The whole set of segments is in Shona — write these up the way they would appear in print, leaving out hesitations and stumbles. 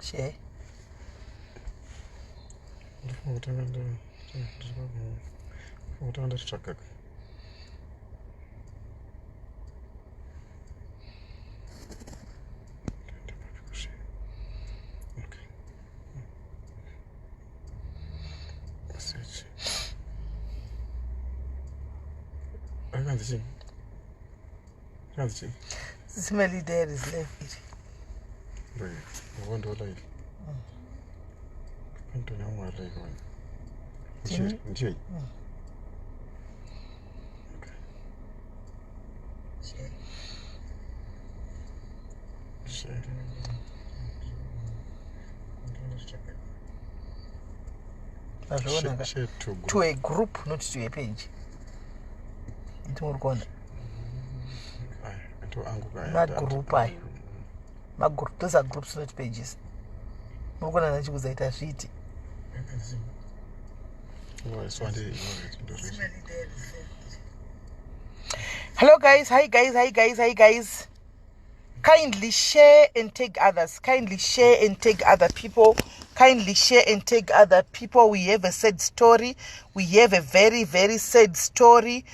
Share. Smelly there is left. Right. I want to like. I'm doing one like one. Okay. Share to a group, not to a page. It's more gone. Not group. My group, those are groups, not pages. We're going to choose it as sheet. Hello guys, hi guys. Kindly share and tag others. Kindly share and tag other people. Kindly share and tag other people. We have a sad story. We have a very, very sad story.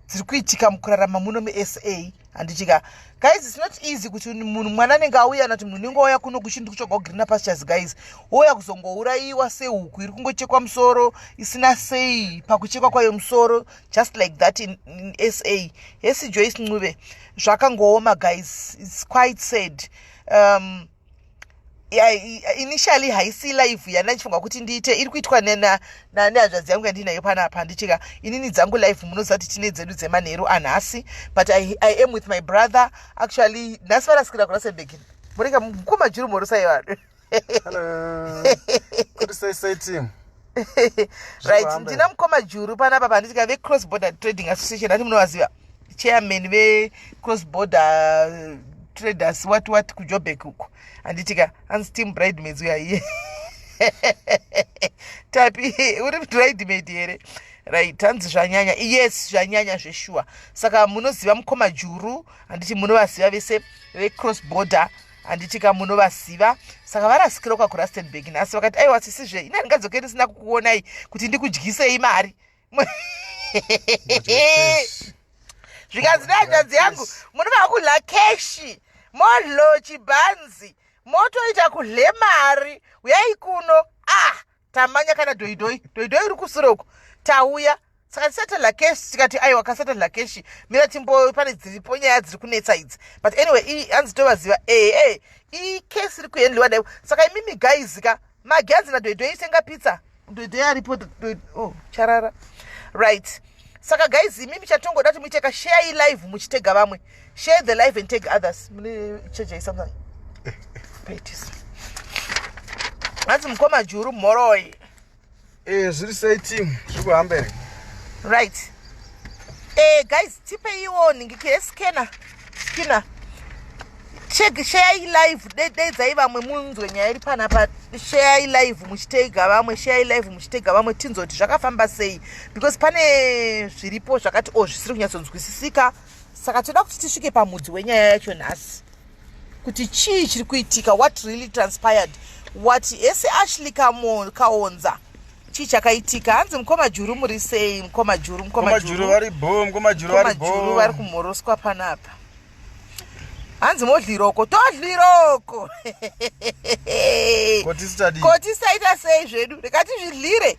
Zirikuitika mukurarama muno SA andichika. Guys, it's not easy kuti munhu mwana anenge auya nati munhu ningo oya kuno kuchindi kuchoka green pastures guys. Oya kuzongouraiwa sehuku iri kungochekwa musoro isina sei pakuchekwa kwayo musoro, just like that in SA. Yes, Joyce Ncube zvakangooma guys. It's quite sad. Initially haisi live yandachifunga kuti ndiite iri kuitwa nehanzvadzi yangu yandinayo panapa ndichika inini dzangu live munozati tine dzedu dzemanheru anhasi, but I am with my brother actually. Nhasi varasikira kuRustenburg murika mukoma juru morusai vanhu. Hello. Good say team. Right, ndina mukoma juru panapa pandichika ve cross border trading association ati munovaziva, chairman ve cross border traders what kuJoburg uko anditika hands team bridesmaids uya iye. Tapi uri bridesmaid here, right? Hanzi zvanyanya, yes zvanyanya zveshuwa. Saka munoziva mukoma juru anditi munovaziva vese ve cross border anditika munovaziva. Saka varasikira kwa kuRustenburg nhasi vakati aiwa sisizve ina ndingadzokeri sina kukuonai kuti ndikudyisei mari. Zvikanzi nehanzvadzi yangu munova kudla keshi modlo chibanzi motoita kudle mari uyai kuno tamanya kana doidoi iri kusure uko tauya. Saka tisatadla keshi tikati aiwa kasatadla keshi mira timbo pane dziripo nyaya dziri kunetsa idzi, but anyway hanzi tovaziva iyi kesi iri kuendliwa daiwo. Saka imimi guys ka maganzi nadoidoi itenga pizza doidoi aripo charara, right? Saka guys imimi chatongoda kuti muite share live muchitega vamwe, share the live and take others. Mune cheje something petis hanzi mukoma juru moroi zviri sei team zvikuhambere, right? Guys tipe iwo ningike scanner check share live dedzai vamwe munzwe nyaya iri panapa. Share live muchitega vamwe, share live muchitega vamwe tinzoti zvakafamba sei, because pane zviripo zvakati zvisiri kunyatsonzwisisika. Saka toda kuti tisvike pamudzi wenyaya yacho nhasi kuti chii chiri kuitika, what really transpired, what ese Ashley kaonza chii chakaitika. Hanzi mukoma juru muri sei? Mukoma juru vari vari kumhoroswa panapa. Hanzi modliroko todliroko koti saita sei zvedu rekati zvidlire.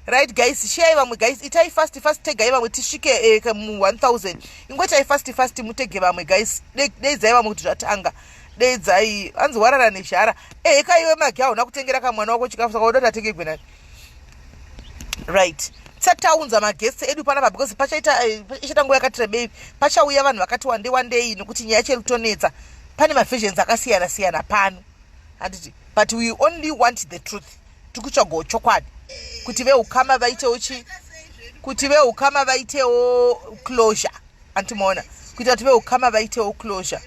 Right guys, share vamwe guys, itai fast tegai vamwe tisvike mu 1000. Ingwetai fast mutege vamwe guys, deidzai vamwe kuti zvatanga, deidzai. Hanzi warara nezhara kaiwe magi hauna kutengera kamwana wako chikafu saka udoti atenge gwenani, right? Tisataunza maguests edu panapa because pachaita nguva yakati rebei, pachauya vanhu vakati wandei nokuti nyaya cherutonetsa. Pane mavisions akasiyana pano handiti, but we only want the truth. Tikutsvaga chokwadi kuti veukama vaitewo kuti veukama vaitewo closure. Antimaona kuti vati veukama vaitewo closure.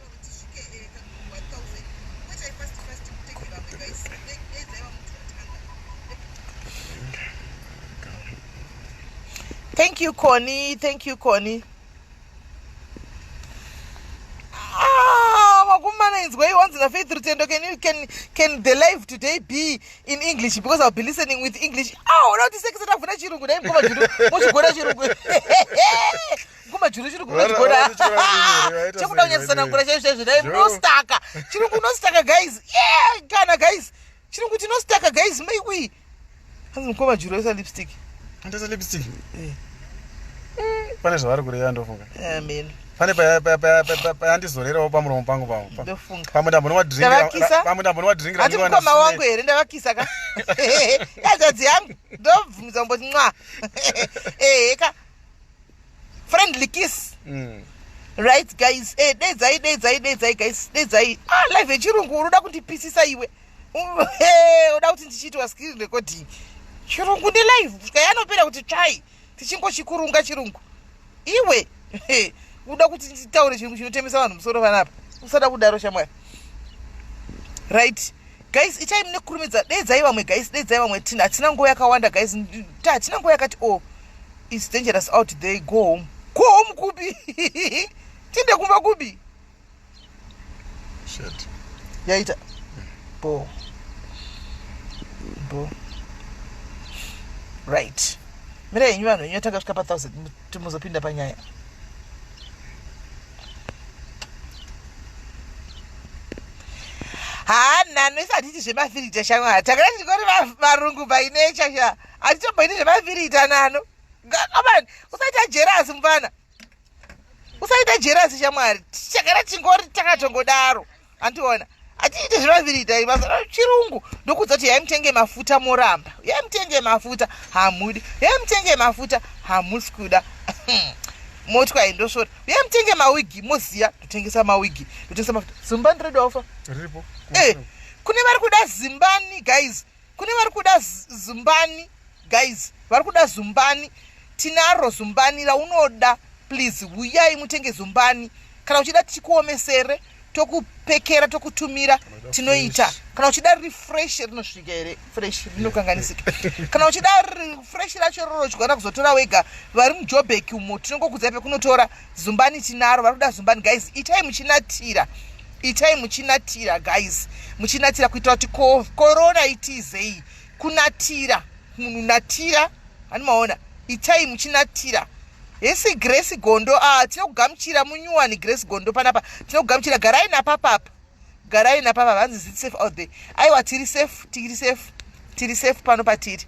Thank you Connie. Makumana comments where you want to Faith Rutendo, can the live today be in English because I'll be listening with English. Oh, no, this is enough for Chirungu. Kuma juru chiri kuno chikora chekuda unyasana ngura chaizvo no staka chiri kuno staka guys yeah kana guys chiri kuti no staka guys maybe hanzi mukoma juru esa lipstick ndasa lipstick pane zvavari kureya ndofunga amen pane pa andizorerawo pamuromo pangu pamudambo nwa drink ati mukoma wangu here ndavakisa ka yazadzi yangu ndobvumisa mboti mwa ka friendly kiss. Right guys, dedzai guys, dedzai. Live yechirungu unoda kundipisisa iwe. Unoda kuti ndichiitwa screen recording. Chirungu ndi live, skayanopera kuti try. Tichingochikurunga chirungu. Iwe, unoda kuti nditaure chirungu chinotemesa vanhu musoro vanapa. Usada kudaro shamwari. Right. Guys, itai mune kurumidza dedzai vamwe guys, dedzai vamwe tina. Hatina nguva yakawanda guys. Hatina nguva yakati it's dangerous out there, go home. Go home, Kubi. Tinde kumba Kubi. Shit. Yaita. Bo. Right. Mira yenyuano yenyotanga kusvika pa 1000 timuzopinda panyaya. Nano isati zvemafirita shamwari. Takati tikoti varungu by nature sha. Atitomboiti zvemafirita nano. Come on, usaita jealous mfana. Usaita jealous shamwari. Chakara chingori takatongodaro. Antiona. Atiite zvemafirita ibasa chirungu ndokuzoti yaimutenge mafuta moramba. Yaimutenge mafuta hamudi. Yaimutenge mafuta hamuskuda. Motwa indosora. Yaimutenge mawigi moziya totengesa mawigi. Totengesa mafuta. Zimbani ready offer. Ripo. Kune vari kuda zimbani guys. Kune vari kuda zimbani guys. Vari kuda zumbani. Tinaro zumbani raunoda please uyai mutenge zumbani kana uchida tichikuomesere tokupekera tokutumira tinoita kana uchida refresh rinosvika here fresh rinokanganisika kana uchida refresh racho rorojwana kuzotora wega vari mujobeki umo tinongokudzai pekunotora zumbani tinaro vari kuda zumbani guys itai muchinatira guys muchinatira kuitira kuti corona itizei kunatira munhu natira animaona itai muchinatira yesi Grace Gondo tinokugamuchira munyuwani Grace Gondo panapa tinokugamuchira garai napapapa vanzi safe out there aiwa tiri safe pano patiri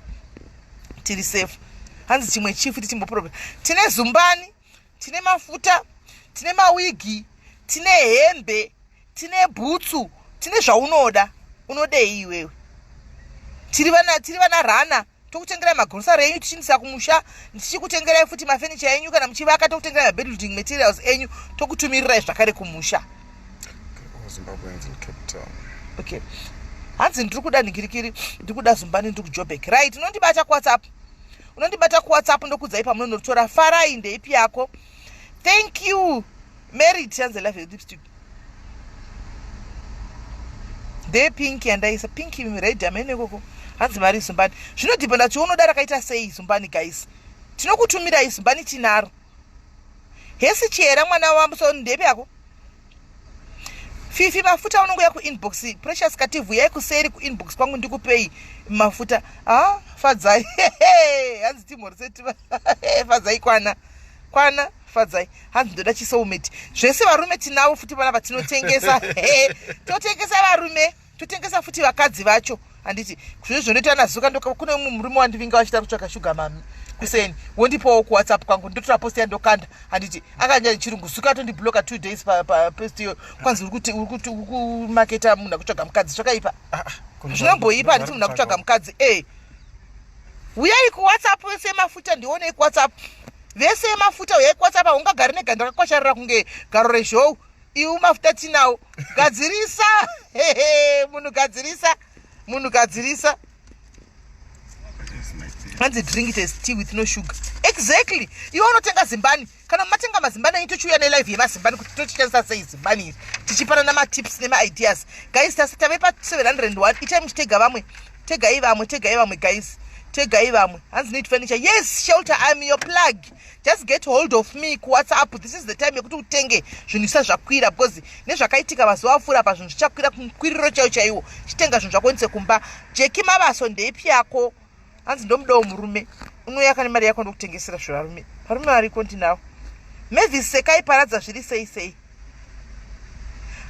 tiri safe hanzi chimwe chifu tichimboproblem tine zumbani tine mafuta tine mawigi tine hembe tine bhutsu tine zvaunoda unodei iwewe tiri vana rana tokutengerai magrosari enyu tichindisa kumusha tichikutengerai futi mafenicha enyu kana muchivaka tokutengerai mabuilding materials enyu tokutumirirai zvakare kumusha. Okay. Hanzi ndiri kuda ningirikiri ndiri kuda zumbani ndiri kujobek right unondibata kuwhatsapp ndokudzai pamunonotora farai ndeipi yako. Thank you Mary Tianze live lipstick de pink yandaisa pinki red amene koko hanzi mari zumbani zvinodhipenda kuti unoda rakaita sei zumbani guys tinokutumirai zumbani tinaro hesi chera mwana wambo so ndepe yako fifi mafuta unongoya kuinbox precious kativu yai kuseri kuinbox kwangu ndikupei mafuta fadzai hanzi timoriseti fadzai kwana fadzai hanzi ndoda chisoumeti zvese varume tinavo futi pana patinotengesa totengesa varume totengesa futi vakadzi vacho handiti kuzvizvo ndoita nazuka kune umwe murume wandivinga wachida kutsvaka shuga mami kuseni wondipawo kuwhatsapp kwangu ndotora post yandokanda handiti akanya chirungu zuka tondibloka 2 days papost iyo kwanzi uri kumaketa munhu akutsvaga mukadzi zvakaipa zvinomboipa handiti munhu akutsvaga mukadzi uyai kuwhatsapp vese yemafuta ndionei kuwhatsapp vese yemafuta uyai kuwhatsapp haungagari neganda rakakwasharira kunge garo rezhou iwu mafuta tinawo gadzirisa munhu gadzirisa hanzi drink it as tea with no sugar exactly iwe unotenga zimbani kana matenga mazimbani enyu tochiuya nelive yemazimbani kuti totichandisa sei zimbani iri tichipana matips nemaideas guys tave pa 701 itai muchitega vamwe tegai vamwe guys tegai vamwe hanzi need furniture. Yes shelter, I'm your plug, just get hold of me kuWhatsApp. This is the time yekuti utenge zvinhu isa zvakwira, because nezvakaitika mazuva apfuura apa zvinhu zvichakwira kukwiriro chaiwo chaiwo. Chitenga zvinhu zvako ndise kumba. Jeki Mabaso ndeipi yako? Hanzi ndomudawo murume unoyaka nemari yako ndokutengesera zvevarume. Varume variko ndinawo. Mavis Sekai paradza zviri sei sei.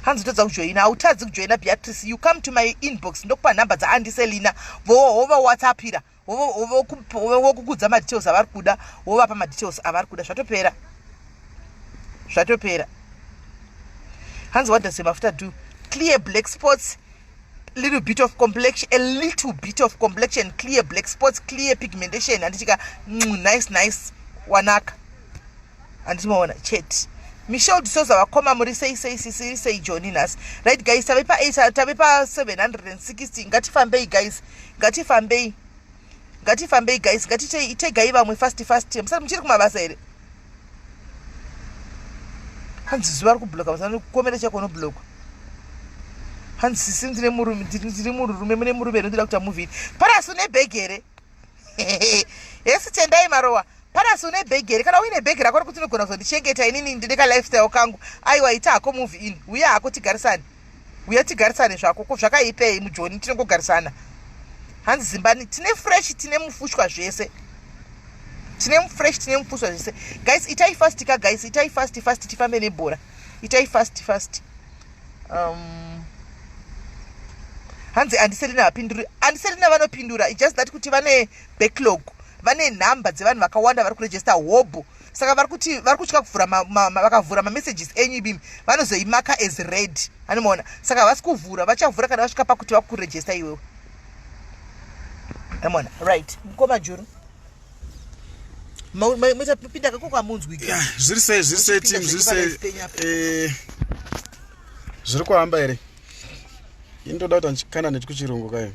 Hanzi utadza kujoina, hautadzi kujoina Beatrice. You come to my inbox ndokupa nhamba dzaandiselina vova whatsappira vokukudza madetails avari kuda, vovapa madetails avari kuda. Zvatopera. Hanzi what does mafuta do? Clear black spots, a little bit of complexion, clear black spots, clear pigmentation. Anditika nice wanaka. Andimaona chat. Michelle D'Souza wakoma muri sei joining us. Right guys, tabepa 760. Ngatifambei guys. Ngatifambei guys. Ngatitegai vamwe fast. Musati muchiri kumabasa here. Hanzi zuva rikubloka, musati kukomera chako no block. Hanzi sisi ndine murume mune murume ndoda kuita movie. Parasu nebag here. Yes tendai marowa. Parasu nebag kana uine bag rako kuti unogona kuzondichengeta inini ndineka lifestyle kangu. Aiwa ita ako movie in. Uya ako tigarisane. Uya tigarisane zvako ko zvakaipei mujoni tinongogarisana. Hanzi zimbani tine fresh tine mufushwa zvese. Guys, itai fast ka guys, itai fast tifambe nebhora. Itai fast. Hanzi andiselina vanopindura. It's just that kuti vane backlog. Vane nhamba dzevanhu vakawanda vari kuregister hobo. Saka vari kutya kuvhura vakavhura messages enyu ibimi vanozoimaka as red. Anomaona. Saka havasi kuvhura, vachavhura kana vasvika pakuti vakuregister iwewe. Anomaona. Right. Mukoma juru. Pinda kako kwamunzwi. Zviri sei team, zviri sei zviri kuhamba here. Indoda kuti ndichikana nechikuchirungu kayo.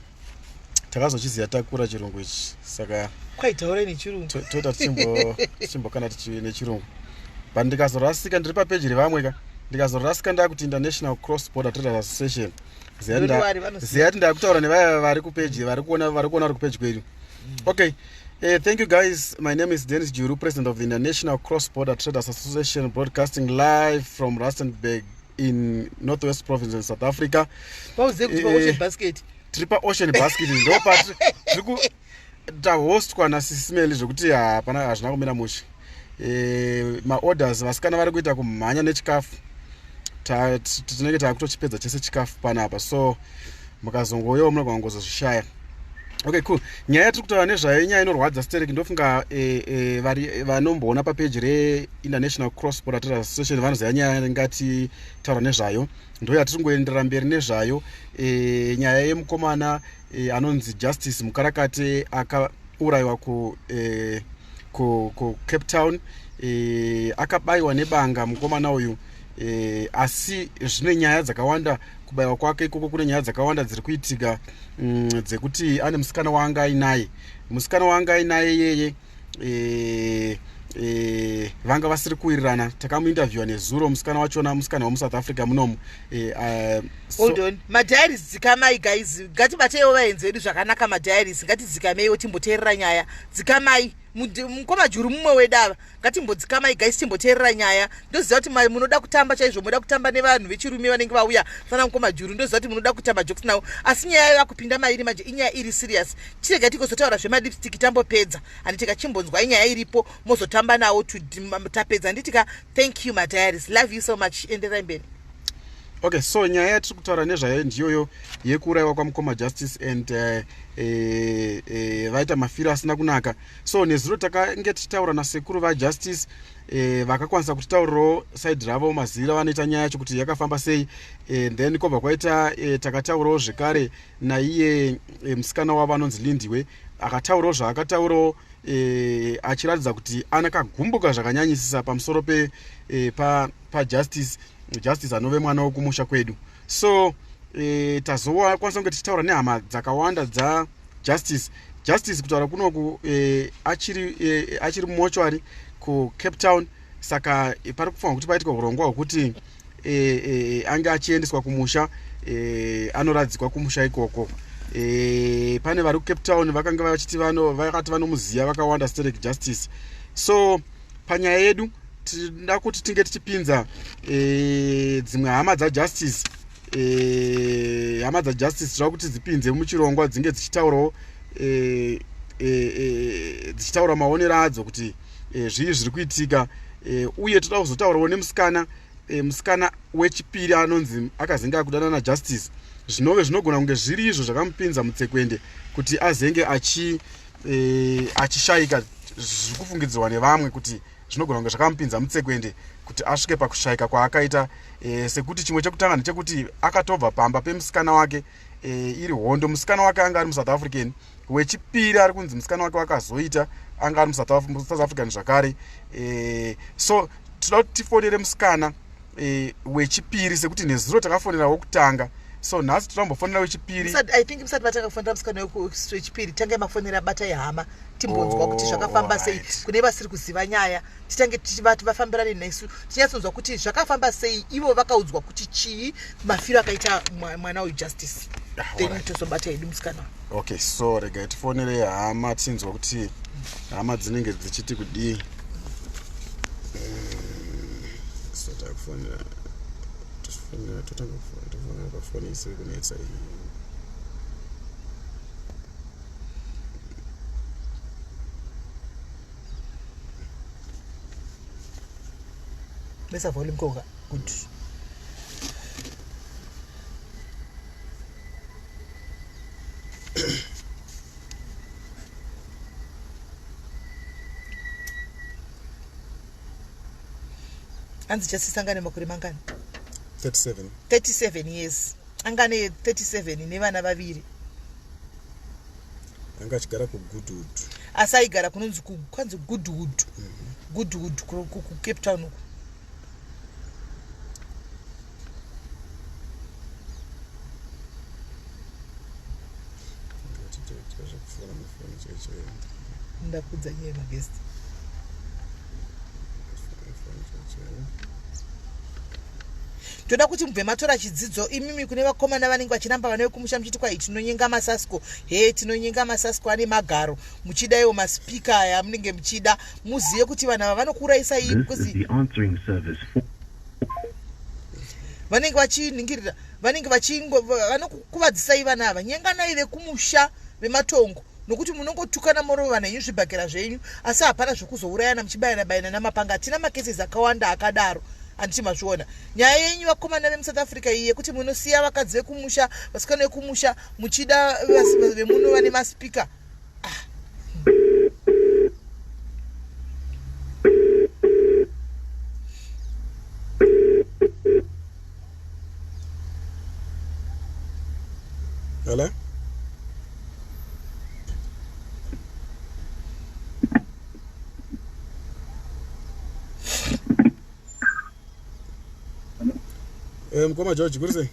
Takazochiziya takura chirungu ichi. Saka kwaitaura nechirungu. Toda tichimbokana nechirungu. But ndikazorasika ndiri papeji revamwe ka. Ndikazorasika ndakuti International Cross Border Traders Association. Ziyati ndakutaura nevaya vari kupeji, vari kuona kupeji kwedu. Okay. Thank you guys. My name is Dennis Juru, President of the International Cross Border Traders Association, broadcasting live from Rustenburg in Northwest Province in South Africa. What was the Ocean Basket? Tripa Ocean Basket. Ndo part ta host kwa SIS MELLY zvokuti hapana hazvina kumira mushe. Ma orders vasikana vari kuita kumhanya nechikafu. Tinenge takutochipedza chese chikafu panapa. So mukazongoyo munogona kuzozvishaya. Okay, cool. Nyaya tiri kutaura nezvayo inyaya inorwadza stereki. Ndofunga vanomboona papeji reInternational Cross Border Traders Association vanoziva nyaya ngati taura nezvayo. Ndo yatiri kungoendera mberi nezvayo. Nyaya yemukomana anonzi Justice Mukarakate akaurayiwa kuCape Town. Akabayiwa nebanga mukomana uyu. Asi zvine nyaya dzakawanda kubayiwa kwake ikoko kune nyaya dzakawanda dziri kuitika dzekuti ane musikana wanga ainaye. Musikana wanga ainaye yeye vanga vasiri kuwirirana. Takamuinterviewa nezuro musikana wachona, musikana wemuSouth Africa munomu. Hold on. Madiaries dzikamai guys. Ngatibatewo vaenzi vedu zvakanaka madiaries. Ngatidzikameiwo timboteerera nyaya. Dzikamai. Mukoma juru mumwe wedava. Ngatimbodzikamai guys timboteerera nyaya. Ndoziva kuti munoda kutamba chaizvo, munoda kutamba nevanhu vechirume vanenge vauya. Sana mukoma juru ndoziva kuti munoda kutamba jokes nawo. Asi nyaya yakupinda mairi manje inyaya iri serious. Chirega tikozotaura zvemadipstick tambopedza. Anditika chimbonzwa inyaya iripo mozotamba nawo tapedza. Anditika thank you my diaries. Love you so much. Enderai mberi. Okay, so nyaya yatiri kutaura nezvayo ndiyoyo yekuurayiwa kwamukoma Justice and vaita mafiro asina kunaka. So nezuro takange tichitaura nasekuru vaJustice vakakwanisa kutitaurirawo side ravo mazira vanoita nyaya yacho kuti yakafamba sei. Then kobva kwaita takataurawo zvekare naiye musikana wavo anonzi Lindiwe akataurawo zvaakataurawo achiratidza kuti anakagumbuka zvakanyanyisisa pamusoro paJustice anove mwana wokumusha kwedu. So tazokwanisa kunge tichitaura nehama dzakawanda dzaJustice kutaura kunoku achiri mumochwari kuCape Town. Saka pari kufanwa kuti paitika urongwa hwekuti ange achiendeswa kumusha, anoradzikwa kumusha ikoko. pane vari kuCape Town vakanga vachiti vakati vanomuziva vakawanda Static Justice. So panyaya yedu tinoda kuti tinge tichipinza dzimwe hama dzajustice, hama dzajustice tinoda kuti dzipinze muchirongwa dzinge dzichitaurawo dzichitaura maonero adzo kuti zvii zviri kuitika, uye toda kuzotaurawo nemusikana wechipiri anonzi akazenge akudana najustice. Zvinove zvinogona kunge zviri izvo zvakamupinza mutsekwende kuti azenge achishayika zviri kufungidzirwa nevamwe kuti zvinogona kunge zvakamupinza mutsekwende kuti asvike pakushayika kwaakaita, sekuti chimwe chekutanga ndechekuti akatobva pamba pemusikana wake iri hondo. Musikana wake anga ari muSouth African, wechipiri ari kunzi musikana wake wakazoita anga ari muSouth African zvakare. So toda kuti tifonere musikana wechipiri sekuti nezuro takafonera wokutanga. So nhasi totambofonera wechipiri. I think musati vatakafonera musikana wechipiri tange mafonera bata yehama timbonzwa kuti zvakafamba sei kune vasiri kuziva nyaya, titange tichivati vafambirane nesu tinyatsonzwa kuti zvakafamba sei, ivo vakaudzwa kuti chii mafiro akaita mwana wejustice, then tozobata yedu musikana. Okay, so regai tifonere hama tinzwa kuti hama dzinenge dzichiti kudii. So takufonera totanga pafoni isiri kunetsa iyi. Besa volume konga good. Anzi jasisangane makore mangani? 37 years. Angane 37 nevana vaviri. Anga achigara kuGoodwood. Asaigara kunonzi kwanzi Goodwood. Goodwood kuCape Town uko. Ndakudza nyaya magesti. Toda kuti mubve matora chidzidzo imimi kune vakomana vanenge vachiramba vana vekumusha muchiti kwai tinonyenga masasko, tinonyenga masasko ane magaro, muchidaiwo maspika aya munenge muchida muzive kuti vanhu ava vanokuraisa iyi because vanenge vachiningirira, vanenge vanokuvadzisai vana ava. Nyenganai vekumusha vematongo nokuti munongotukana moro vanhu henyu zvibhakera zvenyu asi hapana zvokuzourayana muchibayana namapanga. Tina makesesi akawanda akadaro anditi mazviona. Nyaya yenyu vakomana vemuSouth Africa iyi yekuti munosiya vakadzi vekumusha, vasikana vekumusha muchida vemuno vane maspika. Hello? Mkoma George kurse.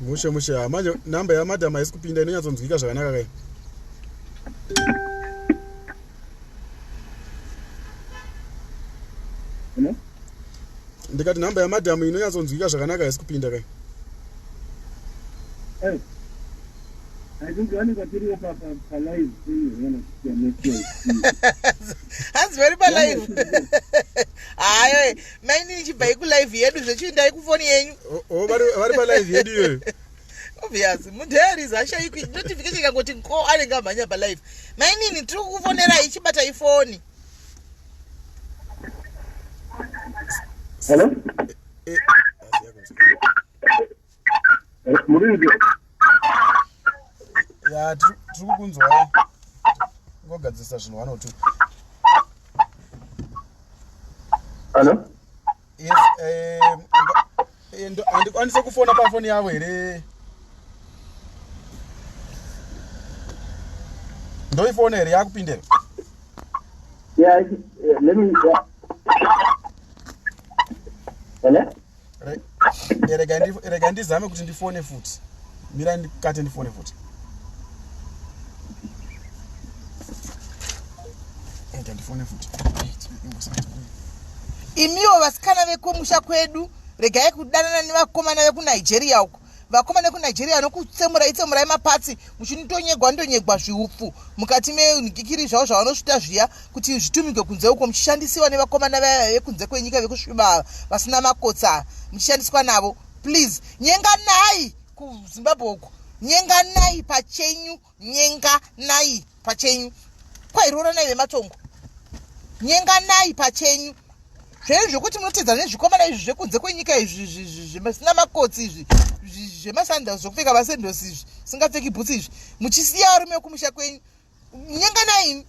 Mushe manje namba ya madam ayisikupinda inonyatsonzwika zvakanaka kai. Ndikati namba ya madam inonyatsonzwika zvakanaka ayisikupinda kai. I think one got video for live. That's very bad live. Aye, many chibai ku live yedu zvechindai kufoni yenyu. Vari pa live yedu yo. Obvious, mudheri zasha ikwi notification ngoti ngo anenge amanya pa live. Mainini tiri kufonera ichibata ifoni. Hello? Muringi. Ya tiri kukunzwa. Ngogadzisa zvinhu 102. Hello? Yes, andikwanisa kufona pafoni yavo here. Ndoifona here yakupindira. Yeah, let me. Hello? Rega ndizame kuti ndifone futi. Mira ndikate ndifone futi. Ndifone futi. Imiwo vasikana vekumusha kwedu regai kudanana nevakomana vekunigeria uko. Vakomana vekunigeria vanokutsemurai mapatsi muchinotonyegwa zviupfu mukati menhikikiri zvavo zvavanosvita zviya kuti zvitumike kunze uko, muchishandisiwa nevakomana vekunze kwenyika vekusviba vasina makotsa, muchishandiswa navo. Please, nyenganai kuZimbabwe uko, nyenganai pachenyu, kwairoranai vematongo, nyenganai pachenyu. Zvenyu zvokuti munotedzana nezvikomana izvi zvekunze kwenyika izvi zvisina makotsi izvi zvemasandals zvokupfeka masendosi izvi singapfeki bhutsi izvi, muchisiya varume vekumusha kwenyu, nyenganai.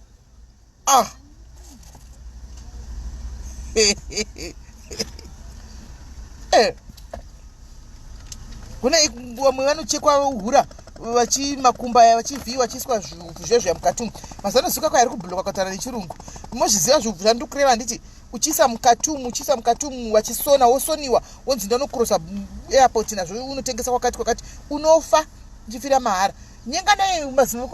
Kuna vamwe vanochekwa hura vachimakumba vachivhiyiwa vachiiswa zviupfu zvezvo mukati umu. Mazanozuka kwaari kubhuloka kutaura nechirungu. Mozviziva zviupfu zvandiri kureva nditi uchiisa mukatumu wachisona wosoniwa wonzi ndanokurosa airport nazvo unotengesa kwakati unofa uchifira mahara. Nyenganai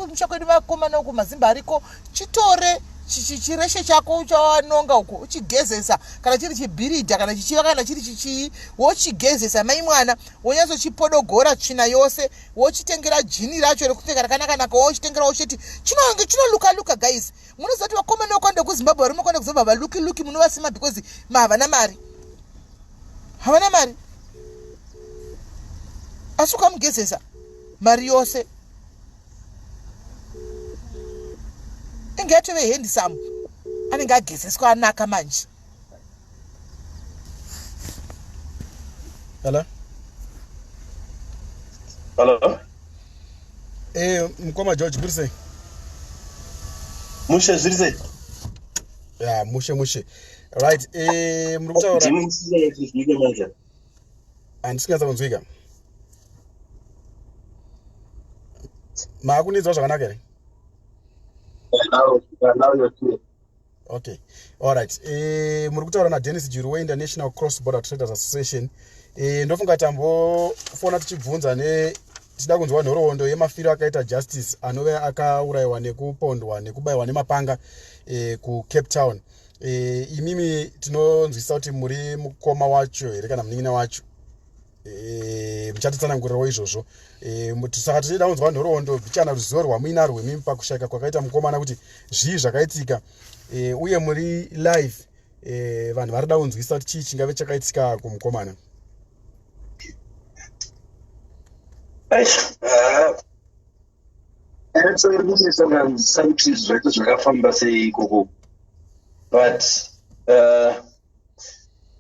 musha kwedu vakomana uko mazimba ariko, chitore chireshe chako chawanonga uko uchigezesa, kana chiri chibhiridha kana chichiva kana chiri chichii, wochigezesa mai mwana, wonyatsochipodogora tsvina yose, wochitengera jini racho rekupfeka rakanaka, wochitengera wochiti chinoluka guys. Munoziva kuti vakomana vakwanda kuZimbabwe vari makwanda kuZimbabwe luki munovasima because havana mari, asi ukamugezesa mari yose inge atove handsome, anenge agezeswa anaka manje. Hello. Mukoma George Burise. Mushe zvirise. Yeah, mushe. Right. Muri kutaura. Andisingaza kunzwika. Makunizwa zvakanaka here? Now you're clear. Okay. All right. Muri kutaura naDennis Jiruwe International Cross Border Traders Association. Ndofunga tambofona tichibvunza tichida kunzwa nhoroondo yemafiro akaita Justice anove akaurayiwa nekupondwa nekubaiwa nemapanga kuCape Town. Imimi tinonzwisa kuti muri mukoma wacho here kana munin'ina wacho. Muchatitsanangurirawo izvozvo. Saka tichida kunzwa nhoroondo bichana ruzivo rwamuinarwo rwemimi pakushayika kwakaita mukomana kuti zvii zvakaitika, uye muri live vanhu vari da kunzwisa kuti chii chingave chakaitika kumukomana. Zvakafamba sei ikoko, but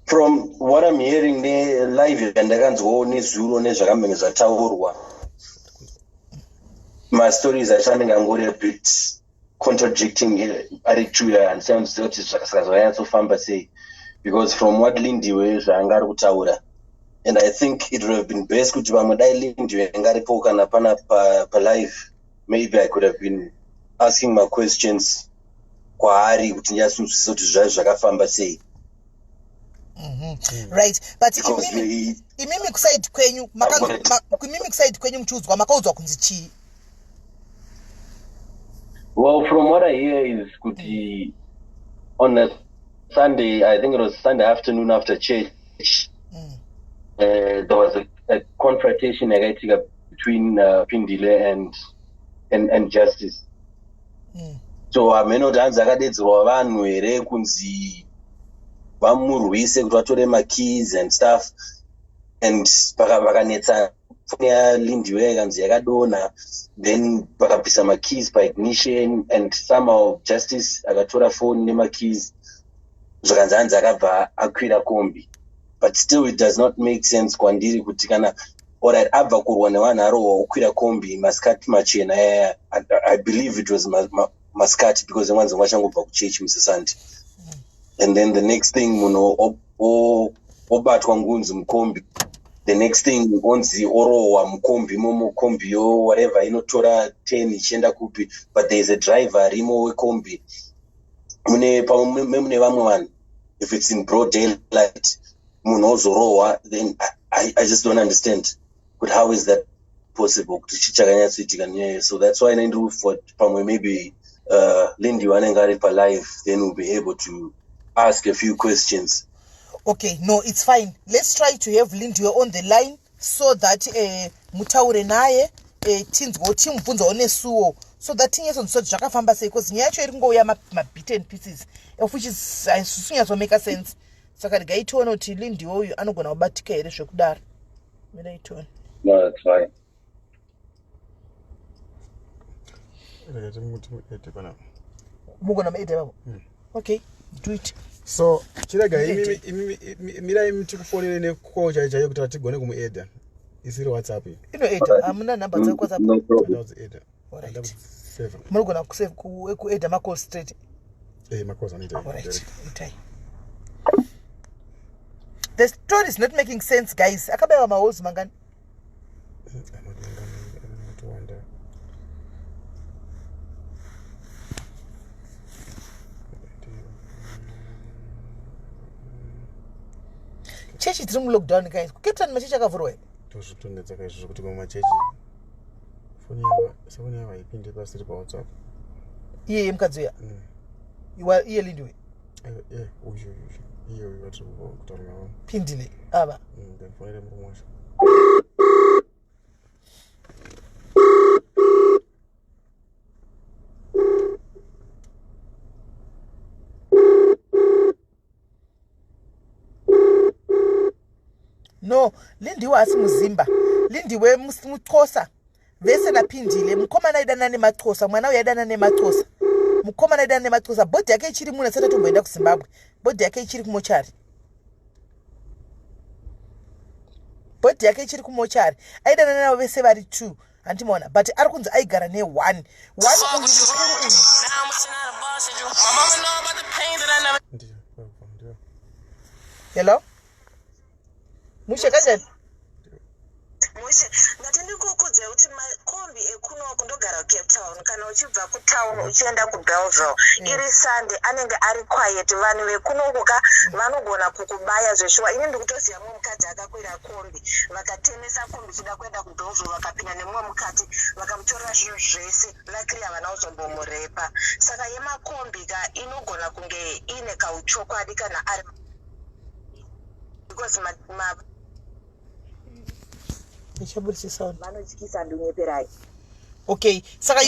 from what I'm hearing live yandakanzwawo nezuro nezvakamenge zvataurwa, my stories acho anenge angori a bit contradicting ari true. Handisiyanziva kuti zvakasaka zvakanyatsofamba sei, because from what Lindiwe zvaanga ari kutaura, and I think it would have been best kuti vamwe dai Lindiwe anga aripo kana pana live, maybe I could have been asking my questions kwaari kuti ndinyasunzwisisa kuti zvakafamba sei. Right, but imimi kusaidi kwenyu muchiudzwa makaudzwa kunzi chii? Well, from what I hear is kuti on a Sunday, I think it was Sunday afternoon after church, there was a confrontation between Pindile and Justice. So ameno danza akadedzerwa vanhu here kunzi vamurwise kuti vatore makeys and stuff, and vakanetsa foni yaLindiwe ikanzi yakadonha, then vakabvisa makeys paignition, and somehow Justice akatora phone nemakeys zvakanzi hanzi akabva akwira kombi. But still it does not make sense kwandiri kuti kana alright abva kurwa nevanhu arohwa okwira kombi masikati machena. I believe it was masikati because mwanzi wachangobva kuchechi musisandi, and then the next thing munhu obatwa ngunzi mukombi, the next thing onzi orohwa mukombi mukombiyo whatever inotora 10 ichienda kupi, but there is a driver arimo wekombi. Mune vamwe vanhu, if it's in broad daylight munhu ozorohwa, then I just don't understand. But how is that possible? So that's why I do for maybe Lindy wanenga ari live, then we'll be able to ask a few questions. Okay, no, it's fine. Let's try to have Lindiwe on the line so that mutaure naye tinzwo timubvunzawo nesuwo so that tinyesonzwa kuti zvakafamba sei because nyaya yacho iri kungouya mabit and pieces of which is haisisunyatsomeka sense. Saka regai tione kuti Lindiwe uyu anogona kubatika here zvekudaro. Regai tione. No, that's fine. Mugona maede babo. Okay, do it. So chirega mirai mtikufonere neko chaichayo kuti vatigone kumuedha isiri WhatsApp iyi inoedha hamuna nhamba dzako WhatsApp. No problem. edha Alright. Munogona kuedha macall straight. macalls anoita Alright, itai. The story is not making sense, guys. Akabewa maholes mangani. Chechi tiri mulockdown, guys. kuCape Town machechi akavhurwa. tozvitonedza izvozvo kuti kumachechi foni yavo haipinde pasiri paWhatsApp. Iye mukadzi uya. Iye Lindiwe. uyu iyo vatiri kutaura navo Pindile ava. ndanifonere murume wacho. No, Lindiwe hasi muzimba. Lindiwe muxhosa. Vese napindile. Mukomana idana nemaxhosa. Mwana uya idana nemaxhosa. Mukomana idana nemaxhosa. Body yake ichiri muna sata tomboenda kuZimbabwe. Body yake ichiri kumochari. Body yake ichiri kumochari. Aidana navo vese vari 2. Andimaona. But ari kunzi aigara ne 1. 1 Hello? Mushe kanjani? Mushe, ngatende kukudze kuti makombi ekuno kundogara kuCape Town kana uchibva kutown uchienda kuBellville iri Sunday anenge ari quiet vanhu vekunokuka vanogona kukubaya zveshuwa. Ini ndikutoziva mumwe mukadzi akakwira kombi vakatenesa kombi chida kuenda kuBellville vakapinda nemumwe mukati vakamutorera zvinhu zvese lakiri havana kuzombomurepa. Saka yemakombi ka inogona kunge ine kauchokwadi kana ari because vanotyisa ndunyeperai. Okay, saka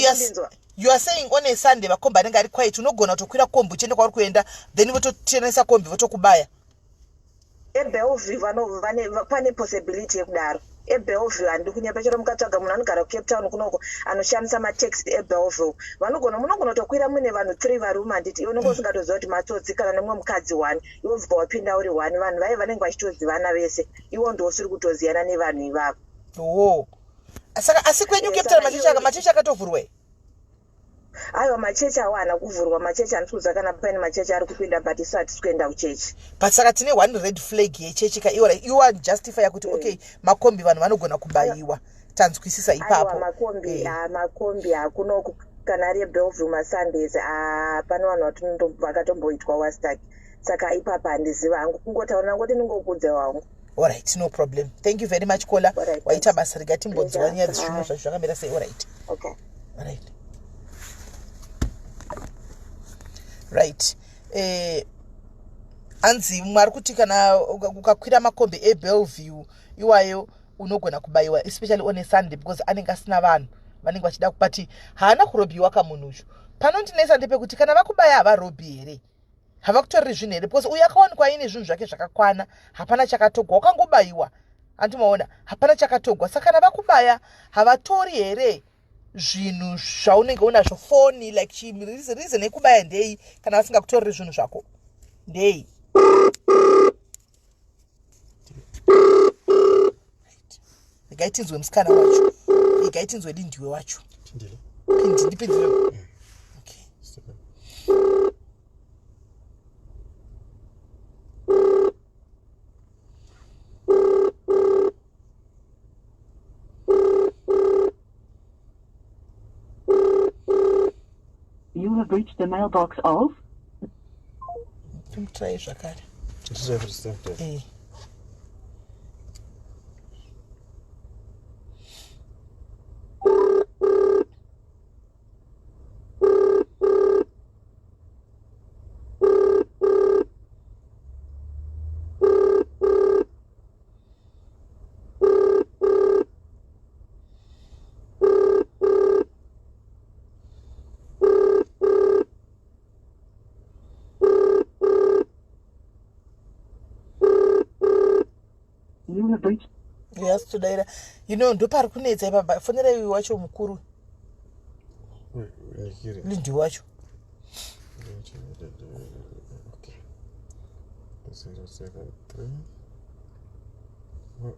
you are saying on a Sunday vakombi anenge ari quiet unogona kutokwira kombi uchienda kwauri kuenda then vototenesa kombi votokubaya. eBellville pane possibility yekudaro. eBellville handi kunyepa chero mukatsvaga munhu anogara kuCape Town kunoko anoshandisa mataxi eBellville munogona kutokwira mune vanhu 3 varume handiti iwe unenge usingatoziva kuti matsotsi kana nemumwe mukadzi 1 iwe bva wapinda uri 1 vanhu vaive vanenge vachitozivana vese iwo ndosiri kutoziyana nevanhu ivavo. Saka asi kwenyu Cape Town machechi akatovhurwa. Aiwa machechi awo haana kuvhurwa. Machechi andikuudza kana paine machechi ari kupinda but isu hatisi kuenda kuchechi. But saka tine one red flag yechechi ka iwo justify kuti okay makombi vanhu vanogona kubayiwa. Tanzwisisa ipapo. Aiwa makombi hakuno kana ari eBellville maSundays pane vanhu vakatomboitwa wastak. Saka ipapo handiziva hangu kungotaura ngoti ndingokudza wangu. Alright, no problem. Thank you very much Kola. Waita basa rigatimbodzwa nyaya dzezvinhu zvakamira sei. Alright. Okay. Alright. Right. Anzi mwari kuti kana ukakwira makombi eBellville iwayo unogona kubayiwa especially on a Sunday because anenge asina vanhu vanenge vachida kubati haana kurobiwa kamunhu uyu. Panondinesa ndepekuti kana vakubaya havarobi here havakutoreri zvinhu here because uyu akawanikwa aine zvinhu zvake zvakakwana hapana chakatogwa ukangobayiwa andimaona hapana chakatogwa saka kana vakubaya havatori here zvinhu zvaunenge unazvo foni like reason yekubaya ndei kana vasingakutoreri zvinhu zvako ndei. Regai tinzwe musikana wacho regai tinzwe Lindiwe wacho ndipindile. Okay. You have reached the mailbox of. Try zvakare. You have reached. Yes, today. You know, ndo pari kunetsa ipapa. Fonera iwe wacho mukuru. Lindi wacho. Okay. 073.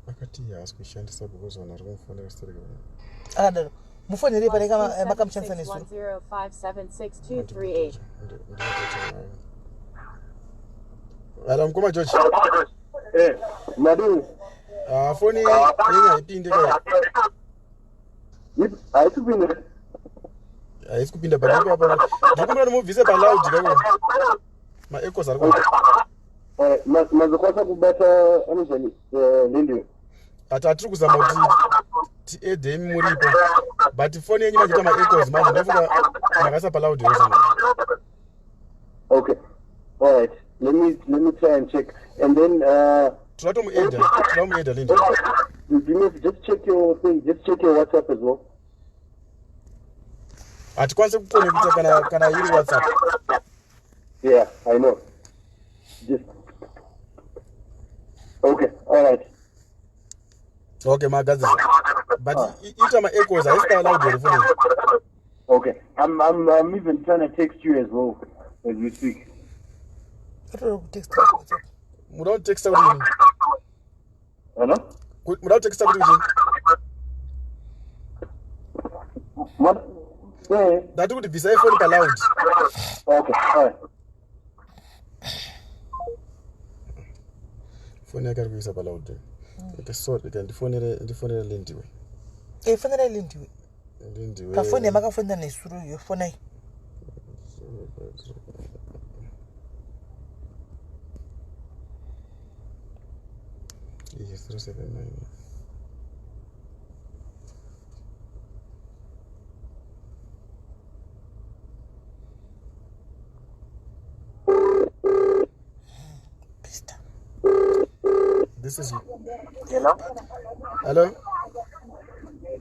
Akati yaskushandisa because vanhu vari kumufonera story. Akadaro. Mufonere pane makamushandisa nesu. 10576238. Ala mkoma George. Nadu. Foni yenye ipinde kwa. Haikupinda. Haikupinda bali hapa. Ndikumba nomuvise pa loud kwa. Ma echoes ari kwa. Mazokwanisa kubata anozani Lindi. Atiri kuzama kuti tiedhe muripo. But foni yenye machita ma echoes manje ndofunga makasa pa loud yozana. Okay. All right. Let me try and check. And then Tulamueda Lindi. Just check your thing. Just check your WhatsApp as well. Atikwanise kuconnecta kana yiri WhatsApp. Yeah, I know. Just okay. All right. Okay, magazi. But ita ma echoes aisika loud your phone. Okay. I'm even trying to text you as well as we speak. Muda text out. Hello? Muda text out. What? Yeah. That would be safe phone loud. Okay. All right. Phone yake alikuwa pa loud. Okay, so again the phone Lindi we. Fonera Lindi we. Lindi we. Pa phone makafonda nesuru yo phone. Yes, 379. This is you. Hello? Hello?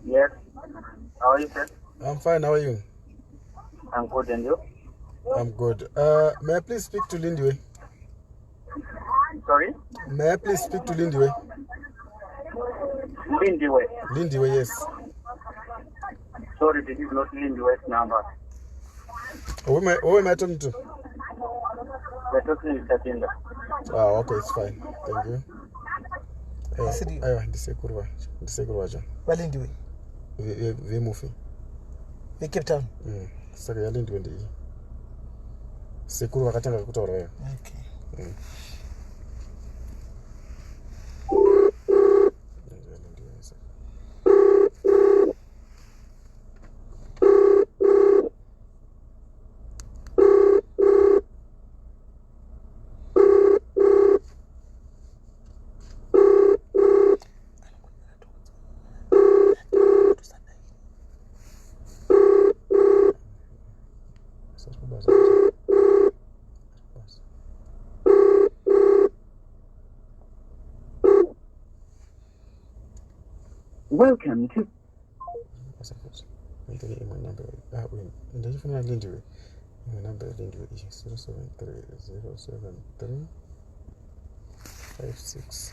Yes. How are you, sir? I'm fine, how are you? I'm good, and you? I'm good. May I please speak to Lindiwe? Sorry? May I please speak to Lindiwe? Lindiwe. Lindiwe, yes. Sorry, this is not Lindiwe's number. Who am I talking to? We're talking to Tatinda. Okay, it's fine. Thank you. Ndisekurwa John. Valindiwe. Vemufi. Cape Town. Saka yalindiwe ndi. Sekuru vakatanga kutaura wewe. Okay. Welcome to. My number. Ndachifuna Lindiwe. My number Lindiwe is 073 56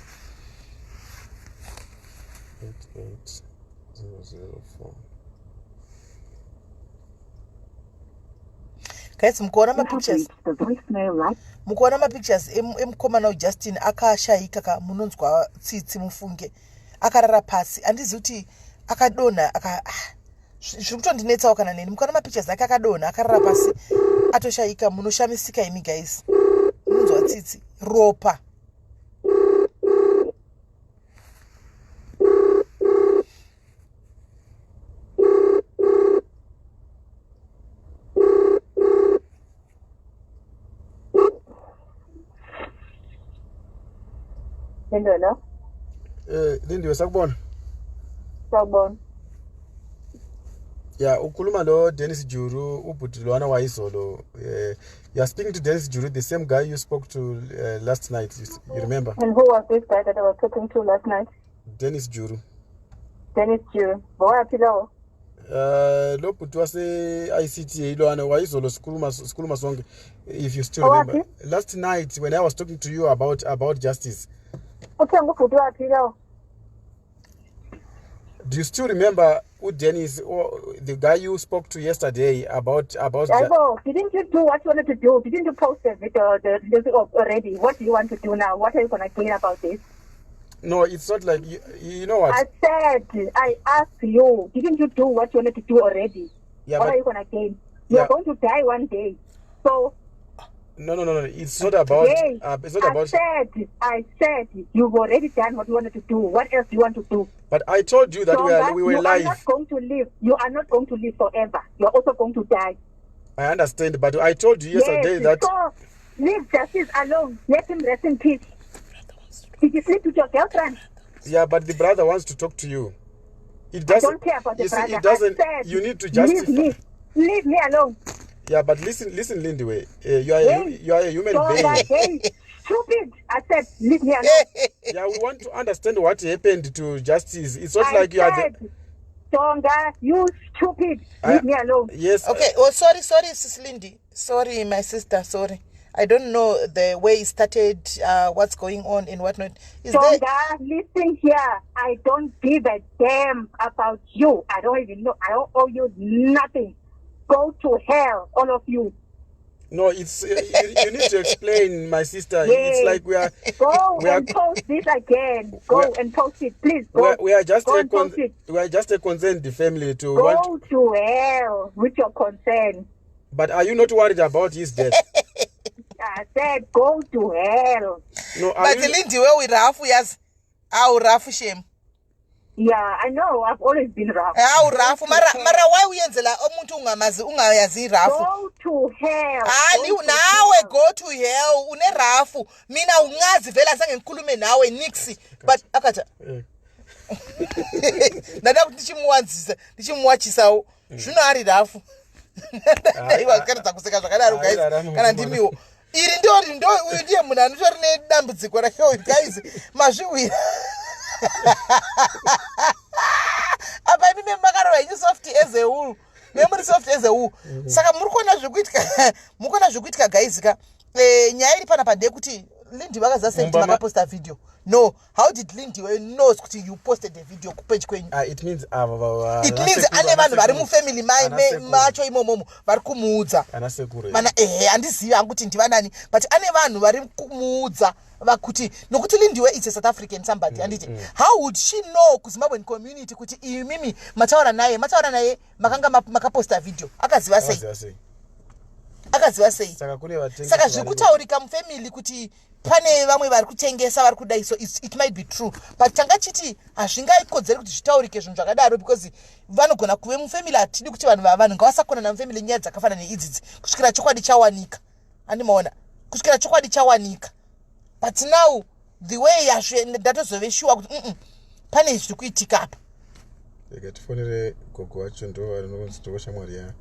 88004. Guys, mukuona ma pictures. The voicemail right. Mukuona ma pictures emukomana Justin akashayika ka munonzwa tsitsi mufunge. Akarara pasi andizi kuti akadona zvimutondinetsawo kana neni mukuona ma pictures ake akadona akarara pasi atoshayika munoshamisika imi guys munonzwa tsitsi ropa Hello. Lindiwe sakubona. Sawubona. Yeah, ukhuluma lo Dennis Juru ubhuti lwana wayizolo. You are speaking to Dennis Juru, the same guy you spoke to last night. You remember? And who was this guy that I was talking to last night? Dennis Juru. Dennis Juru. Boy, apilo. Lo bhuti wase ICT lwana wayizolo sikhuluma sonke. If you still remember. Last night when I was talking to you about justice. Do you still remember who Dennis or the guy you spoke to yesterday about Didn't you do what you wanted to do? Didn't you post the video already? What do you want to do now? What are you going to clean about this? No, it's not like you know what? I asked you, didn't you do what you wanted to do already? Yeah, what but, are you going to gain? You're going to die one day. So no. It's not about. It's not about. I said you've already done what you wanted to do. What else do you want to do? But I told you that we were live. You are not going to live. You are not going to live forever. You are also going to die. I understand, but I told you yesterday that. So leave Justice alone. Let him rest in peace. Did you sleep with your girlfriend? Yeah, but the brother wants to talk to you. It doesn't. I don't care about the brother. It doesn't. You need to justify. Leave me alone. Yeah, but listen, Lindiwe. You are a human being. Stupid. I said, leave me alone. Yeah, we want to understand what happened to Justice. It's not like you are. Tonga, you stupid. Leave me alone. Yes. Okay. Oh, sorry, Sis Lindy. Sorry, my sister. Sorry. I don't know the way it started, what's going on and whatnot. Tonga, listen here. I don't give a damn about you. I don't even know. I don't owe you nothing. Go to hell, all of you. No, it's you need to explain, my sister. Yes. It's like we are. Post this again. Go and post it, please. Go. We are just a concerned family to go to hell with your concern. But are you not worried about his death? I said go to hell. No, but Lindy, where we rough, yes, our rough shame. Yeah, I know. I've always been rough. How rough? Mara, why we enzela omuntu ungayazi rough? Go to hell. Nawe go to hell. Une rough. Mina ungazi vela sange nkulume nawe nixi. But akata. Nada ndichimwachisa. Shuna ari rough. Iwa kana kuseka zvakadaro guys. Kana ndimiwo. Iri ndiye munhu anotori nedambudziko rakhe guys. Mazviwira. Apa imi memakaro wenyu soft as a wool. Memory soft as a wool. Saka murikona zvikuitika guys ka. Nyaya iri pana pande kuti Lindy vakaza send makaposta video. No, how did Lindy knows kuti you posted the video ku page kwenyu? It means it means ane vanhu vari mu family macho imomomo vari kumuudza. Mana handizivi hangu kuti ndivanani, but ane vanhu vari kumuudza vakuti nokuti Lindiwe is a South African somebody anditi how would she know ku Zimbabwean community kuti mimi mataura naye makanga makaposta video akaziva sei saka zvekutaurika mufamily kuti pane vamwe vari kutengesa vari kudai, so it might be true, but tanga chiti hazvingaikodzeri kuti zvitaurike zvinhu zvakadaro because vanogona kuve mufamily atidi kuti vanhu ngavasakona namufamily nyaya dzakafanana neidzidzi kusvikira chokwadi chawanika. Andimaona kusvikira chokwadi chawanika. But now the way ndatozove sure kuti pane zviri kuitika apa. Tifonere gogo wacho ndo anonzi tokosha mwari ya.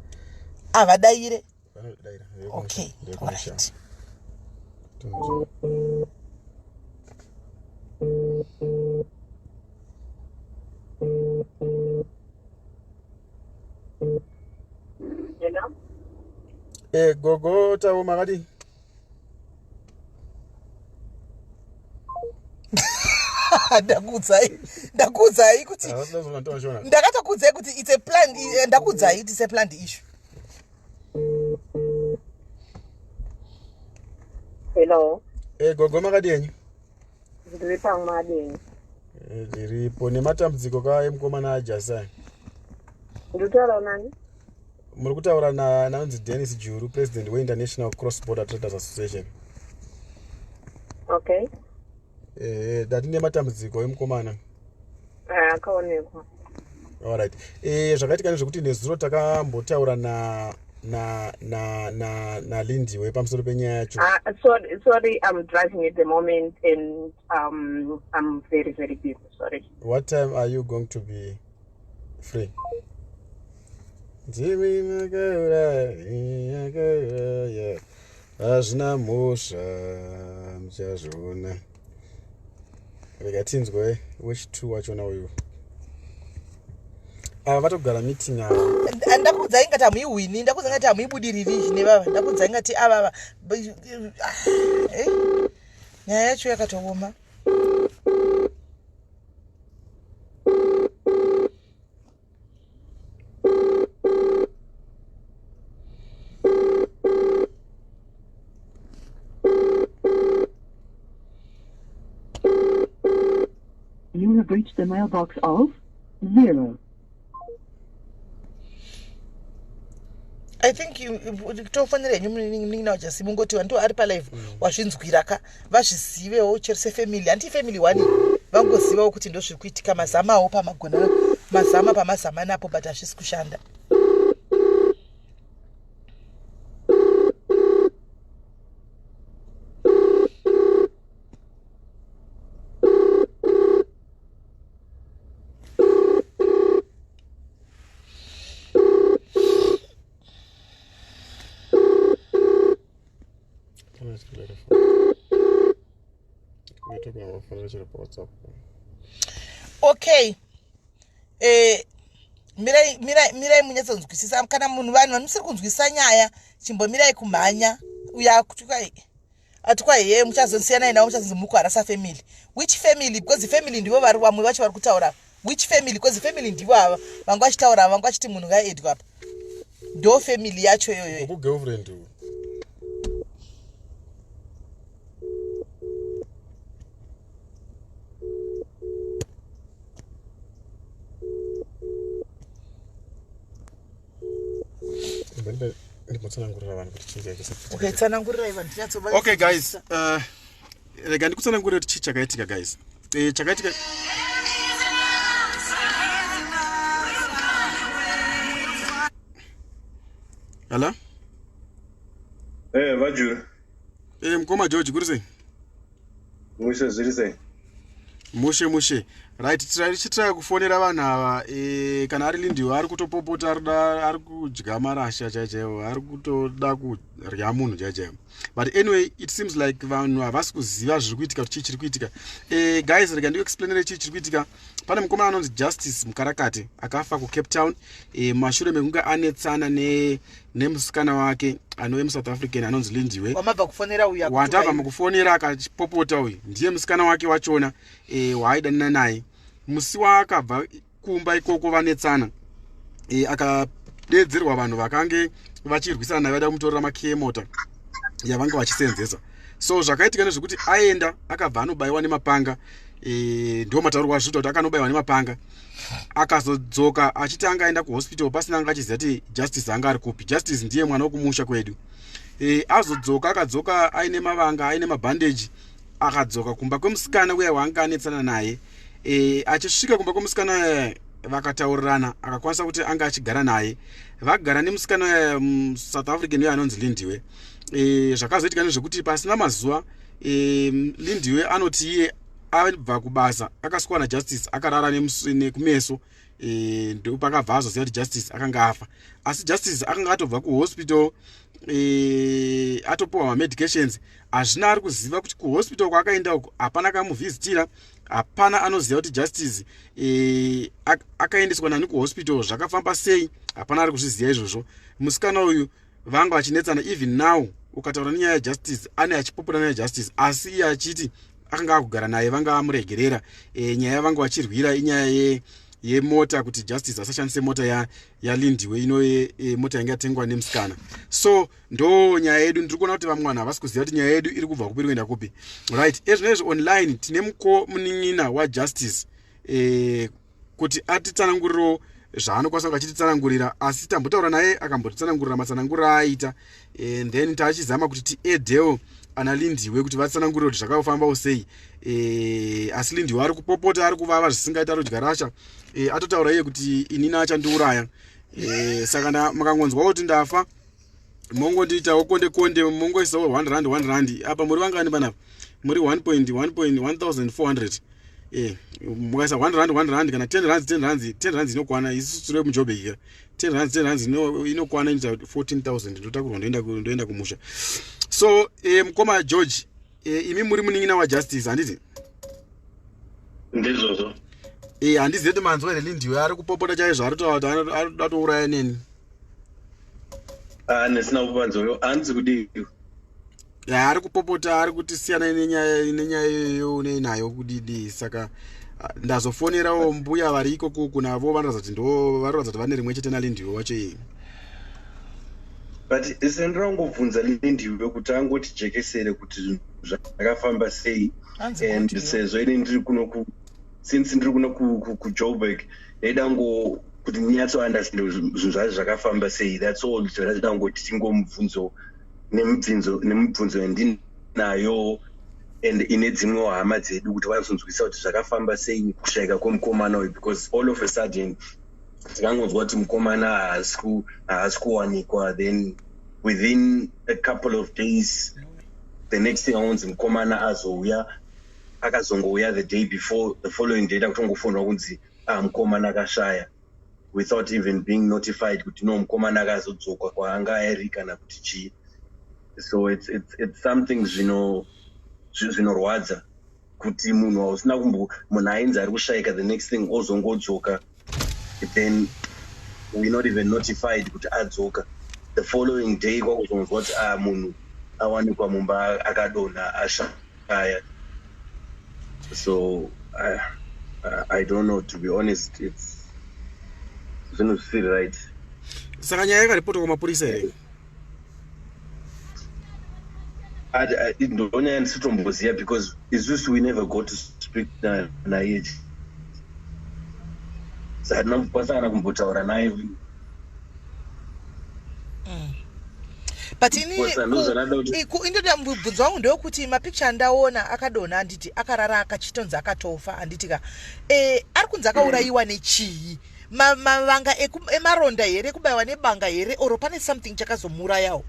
Avadaire. Vanodaira. Okay. Alright. Gogo tawo makadi. Ndakudzai kuti ndakatokudzai kuti it's a plan. Ndakudzai it's a planned issue. Hello. Gogo makadi yenyu. Ndiri pamadeni. Ndiripo nematambudziko yemukomana ajasai. Nditaura nani? Muri kutaura nanzi Dennis Juru, president we-International Cross Border Traders Association. Okay. Datine matambudziko emukomana. Akaonekwa. Alright. Zvakaitika nezvekuti nezuro takambotaura na Lindiwe pamusoro penyaya yacho. Sorry, I'm driving at the moment and I'm very, very busy. Sorry. What time are you going to be free? Hazvina musha muchazviona. Rega tinzwe wechi2 wachona uyu. Ava vatogara meeting ava. Ndakudzai ngati hamuiwini, ndakudzai ngati hamuibudiriri nevava, ndakudzai ngati avava. Nyaya yacho yakatooma. have reached the mailbox of 0. I think you tofanire nyumunina wajasi mungoti wantu ari pa live wazvinzwira ka vazvizivewo chero sefamily anti family one vangozivawo kuti ndo zviri kuitika mazamawo pamagona mazama pamazama napo but hazvisi kushanda. Okay. Mirai munyatsonzwisisa kana munhu vanhu vanosiri kunzwisisa nyaya chimbomirai kumhanya uya kutukai atukwa he muchazonsiyana nawo muchazonzi mukuharasa family. Which family? Because the family ndivo vari vamwe vacho vari kutaura. Which family? Because the family ndivo ava vanga vachitaura vanga vachiti munhu ngaedwa apa ndo family yacho yoyo ku girlfriend. Okay guys, rega ndikutsanangurira kuti chii chakaitika guys. Chakaitika Hello? Vajuru. Mkoma George kuri sei? Mushe zviri sei? Mushe. Right, tichitira kufonera vanhu ava kana ari Lindiwe ari kutopopota ari kudya marasha chaichaiwo ari kutoda kudya munhu chaichaiwo. But anyway, it seems like vanhu havasi kuziva zviri kuitika kuti chii chiri kuitika. Guys, rega ndikuexplainere chii chiri kuitika. Pane mukomana anonzi Justice mukarakate akafa kuCape Town mashure mekunge anetsana nemusikana wake anove muSouth African anonzi Lindiwe. Wamabva kufonera uya wandabva mukuffonera akachipopota uyu ndiye musikana wake wachona waaidanana naye. Musi waakabva kumba ikoko vanetsana akadedzerwa vanhu vakange vachirwisana naye vaida kumutorera makiye mota yavanga vachisenzesa. So zvakaitika nezvekuti aenda akabva anobayiwa nemapanga ndo matauro wazvita kuti akanobayiwa nemapanga akazodzoka achiti anga aenda kuhospital pasina anga achiziva kuti Justice anga ari kupi. Justice ndiye mwana wokumusha kwedu. Azodzoka akadzoka aine mavanga aine mabhandeji akadzoka kumba kwemusikana uya waanga anetsana naye. Achisvika kumba kwemusikana vakataurirana akakwanisa kuti anga achigara naye. Vagara nemusikana South African uya anonzi Lindiwe. Zvakazoitika nezvekuti pasina mazuva Lindiwe anoti iye abva kubasa akasukwa naJustice akarara nekumeso ndopakabva azoziva kuti Justice akanga afa. Asi Justice akanga atobva kuhospital atopiwa mamedications. Hazvina ari kuziva kuti kuhospital kwaakaenda uko hapana kamuvhizitira, hapana anoziva kuti Justice akaendeswa nani kuhospital zvakafamba sei, hapana ari kuzviziva izvozvo. Musikana uyu vanga vachinetsana. Even now ukataura nenyaya yaJustice ane achipopota nayaJustice asi iye achiti akanga akugara naye vanga vamuregerera. Nyaya vanga vachirwira inyaya yemota kuti Justice asashandise mota yaLindiwe ino mota yanga yatengwa nemusikana. So ndo nyaya yedu ndiri kuona kuti vamwe vanhu havasi kuziva kuti nyaya yedu iri kubva kupi kuenda kupi. Right, ezvinezvi online tine munin'ina waJustice kuti atitsanangurirewo zvaanokwanisa achititsanangurira, asi tambotaura naye akambotitsanangurira matsananguriro aaita and then taachizama kuti tiedhewo ana Lindiwe kuti vatsanangurire kuti zvakafambawo sei. Asi Lindiwe ari kupopota ari kuvava zvisingaita ari kudya rasha. Atotaura iye kuti inini achandiuraya. Saka makangonzwa kuti ndafa mongondiitawo konde mongoisawo 100 rand apa muri vangani panapa muri 1.1400 mukaisa 100 rand kana 10 rand inokwana isusu tiri muJoburg 10 rand inokwana inoita 14,000 ndotakurwa ndoenda kumusha. So mukoma George imi muri munin'ina waJustice handiti? Ndizvozvo. Handizivi kuti manzwa here Lindiwe ari kupopota chaizvo ari kutaura kuti ari kutouraya neni. Ndisina kupanzwa hanzi kudii. Ari kupopota ari kuti siyana nenyaya iyoyo neinayo kudidi. Saka ndazofonerawo mbuya vari ikoko kunavo vanoratidza kuti ndo varoratidza kuti vane rimwe chete naLindiwe wacho iyi. But isendangobvunza Lindiwe kuti angoti jekesere kuti zvakafamba sei and sezvo ine ndiri kuno since ndiri kuno kuJoburg ndaida ngo kuti nyatso understand zvinhu zvacho zvakafamba sei. That's all zvadaida ngoti tingomubvunzo nemubvunzo yandinayo and ine dzimwe hama dzedu kuti vazonzwisa kuti zvakafamba sei kushayika kwemukomana uyu, because all of a sudden tikangonzwa kuti mukomana haasi kuwanikwa, then within a couple of days the next thing aunzi mukomana azouya, akazongouya the day before, the following day takutongofonwa kunzi mukomana akashaya, without even being notified kuti no mukomana akazodzoka kwaanga ari kana kuti chii. So it's something zvinorwadza kuti munhu hausina munhu ainzi ari kushayika, the next thing ozongodzoka, then we're not even notified kuti adzoka. The following day kwakuzonzwa kuti munhu awanikwa mumba akadonha ashaya. So I don't know, to be honest, it's not feel right. Saka nyaya yakaripotwa kumapurisa here? Ndonyaya ndisitomboziva, because isusu we never got to speak naye. Hatina kupasana kumbotaura naye. But indoda mubvunzo wangu ndewokuti mapicha ndaona akadonha, anditi akarara akachitonzi akatofa, anditika ari kunzi akaurayiwa nechii? Mavanga emaronda here, kubaiwa nebanga here, oro pane something chakazomurayawo?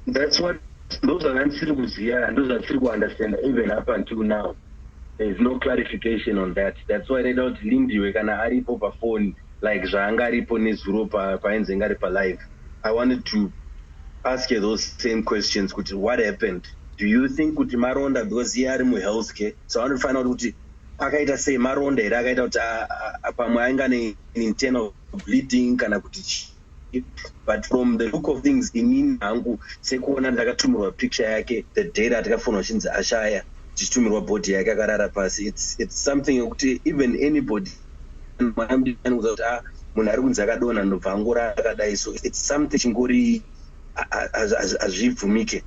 That's what those are answers kuziya, and those are still to understand even up until now. There is no clarification on that. That's why they don't lindiwe kana aripo pa phone like zvanga aripo nezuro paenze ngari pa live. I wanted to ask you those same questions. What happened? Do you think kuti maronda, because he are in healthcare, so I want to find out kuti akaita sei maronda here, akaita kuti pamwe ainga ne internal bleeding kana kuti. But from the look of things, inini hangu sekuona ndakatumirwa picture yake the day atakafonwa chinzi ashaya, tichitumirwa body yake akarara pasi. It's something yokuti even anybody munhu ari kunzi akadonha ndobva angora akadai. So it's something chingori hazvibvumike.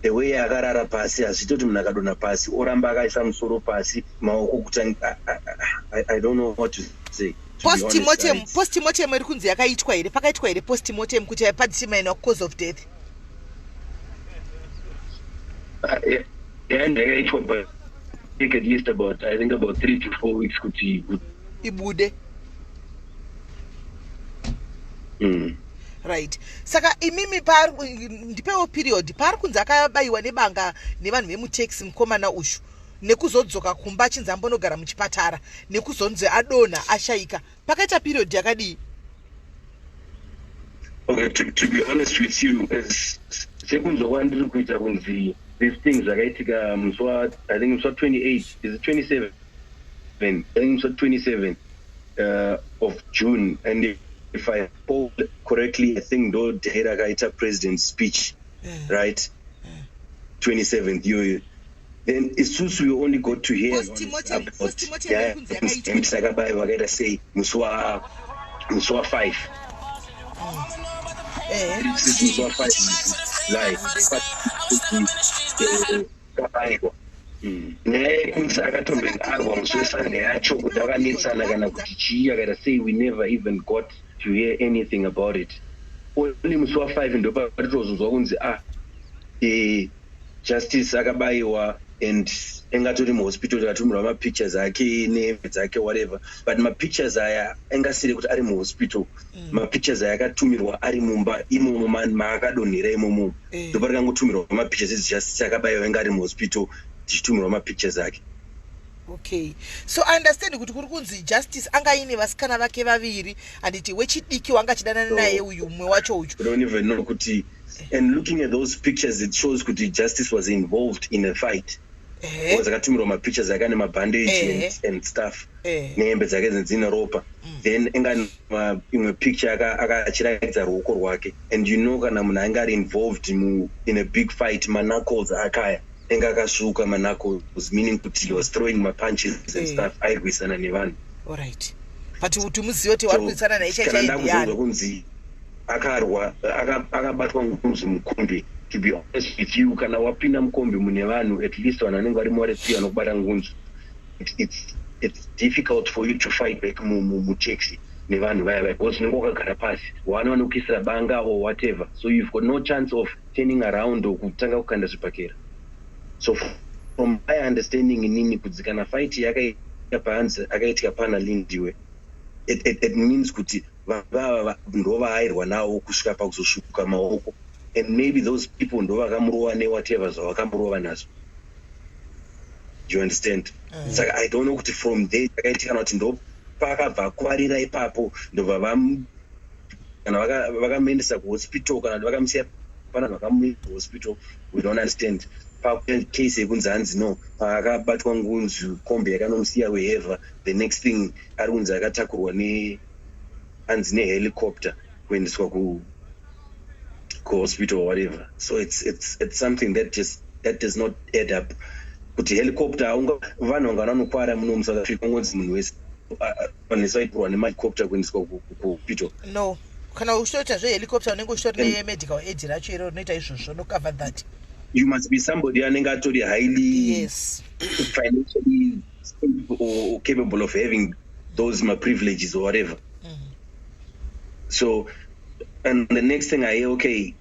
The way akarara pasi hazvitoti munhu akadonha pasi oramba akaisa musoro pasi maoko kuti I don't know what to say. Postmortem iri kunzi yakaitwa here, pakaitwa here postmortem kuti yapadetermine cause of death? Ndakaitwa, but take at least about 3 to 4 weeks kuti ibude. Right. Saka imimi ndipewo period pari kunzi akabayiwa nebanga nevanhu vemutaxi mukomana ushu, nekuzodzoka kumba chinzi ambonogara muchipatara, nekuzonzi adonha ashayika, pakaita period yakadii? Okay, to be honest with you, sekunzwa ndiri kuita kunzi these things zvakaitika I think muswa 28, is it 27? I think muswa 27 of June, and if I recall correctly, I think though Dehera akaita president's speech, right? 27th year. Then isusu we only got to hear postmortem Sakabai wakaita say muswa 5. Muswa 5 like naye kunzi akatombengarwa muswesane yacho kuti akanetsana kana kuti chii, akaita say we never even got to hear anything about it. Only muswa 5 ndo patitozonzwa kunzi Justice akabayiwa and engatori muhospital akatumirwa mapictures ake nehembe dzake whatever, but mapictures aya engasiri kuti ari muhospital. Mapictures aya akatumirwa ari mumba imomo maakadonhera imomo, ndopa rikangotumirwa mapictures ejustice akabayiwa enga ari muhospital tichitumirwa mapictures ake. Okay, so I understand kuti kuri kunzi Justice anga ine vasikana vake vaviri, anditi wechidiki wanga chidanana naye uyu mwe wacho uyu. I don't even know kuti, and looking at those pictures it shows kuti Justice was involved in a fight. Because akatumirwa mapictures ake ane mabandage and stuff, nehembe dzake dzine ropa, then enga imwe picture akachiratidza ruoko rwake, and you know kana munhu ainge ari involved in a big fight, manacles akaya enga akasvuka manacles, meaning kuti he was throwing my punches and stuff, airwisana nevanhu. Alright, but kuti muzive kuti wari kuisana naye chaichaindiyani kunzi akarwa akabatwa ngunzi mukombe. To be honest with you, kana wapinda mukombe mune vanhu, at least vanhu vanenge vari more free vanokubata ngunzi. it's difficult for you to fight back mu-taxi nevanhu vaya because unenge wakagara pasi one vanokisira banga or whatever, so you've got no chance of turning around or kutanga kukanda zvipakera. So from my understanding inini kudzikana fight yakaitika pana lindiwe, it means kuti vava ndo vahairwa nawo kusvika pakuzosvuka maoko, and maybe those people ndo vakamurova newhatever zvavakamurova nazvo. You understand? Saka I don't know kuti from there yakaitika kuti ndo pakabva kuvarira ipapo ndobva kana vakamuendesa kuhospital kana vakamusiya pana vakamuisa kuhospital. We don't understand. Case yekunzi hanzi no akabatwa ngunzu kombi yakanomusiya wherever, the next thing ari kunzi akatakurwa hanzi nehelicopter kuendeswa kuhospital or whatever. So it's something that does not add up. Kuti helicopter vanhu vanga vanokwara muno muSouth Africa ngonzi munhu wese unless waitirwa nemahelicopter kuendeswa kuhospital. No, kana uchitoita zvehelicopter unenge uchitori nemedical aid racho iro rinoita izvozvo no cover that. You must be somebody anenge atori highly financially stable or capable of having those privileges or whatever. So, and the next thing I hear, okay,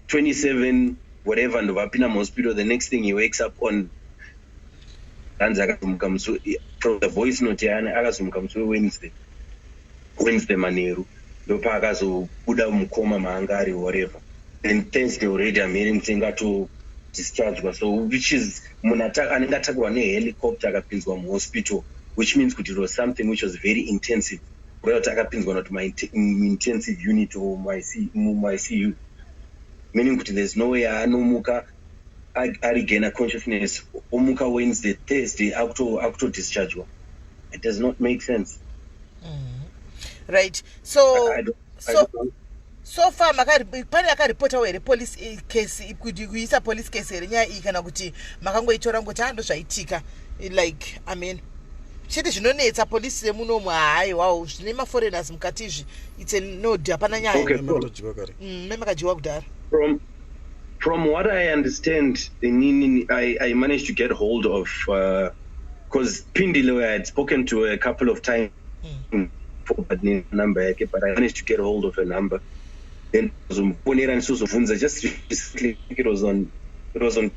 27 whatever ndo vapinda muhospital, the next thing he wakes up on from the voice note yana akazumuka musi Wednesday manheru ndopa akazobuda mukoma maanga ari whatever. Then Thursday already I'm hearing saying to discharged, so which is anenge atakurwa nehelicopter akapinzwa muhospital, which means kuti it was something which was very intensive. Kuti akapinzwa not my intensive unit or my ICU, meaning kuti there's no way anomuka arigaina consciousness omuka Wednesday, Thursday akuto discharged. It does not make sense. Right. So far pane akaripota here police case kuti kuisa police case here nyaya iyi kana kuti makangoitora ngoti ando zvaitika, like I mean chete zvinonetsa police yemunomu hayi wow zvine maforeigners mukati izvi it's a node hapana nyaya. Okay, memakajiwa kudhara. From what I understand, I managed to get hold of because Pindile I had spoken to a couple of times for the number, but I managed to get hold of a number. Then just recently, it was on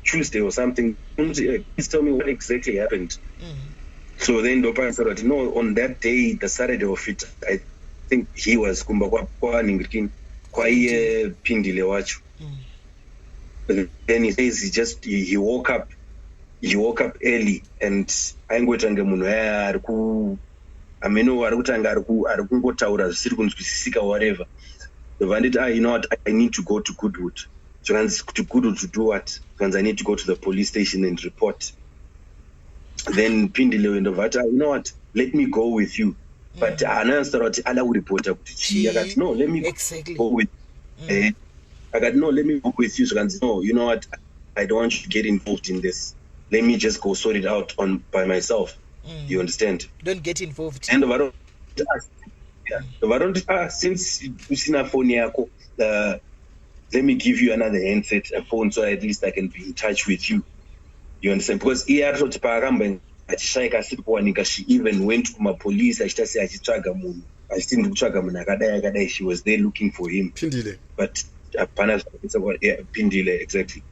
Tuesday or something. Please tell me what exactly happened. So then Dopa said, no, on that day, the Saturday of it, I think he was Kumbakwa Ningrikin, Kwaye Pindile Wachu. Then he says he woke up early and aingotanga munhu aya ariku ameno arikutanga arikungotaura zvisiri kunzwisisika whatever. Vanditi, you know what, I need to go to Goodwood. So to Goodwood to do what? Because I need to go to the police station and report. Then Pindile went over, you know what, let me go with you. But I started to report. I got no, let me go with I got no, let me go with you. So no, you know what, I don't want you to get involved in this. Let me just go sort it out by myself. You understand? Don't get involved. And since usina phone yako, let me give you another handset, a phone, so at least I can be in touch with you. You understand? Because she even went to my police. She was there looking for him. Pindile. But it's about Pindile, exactly.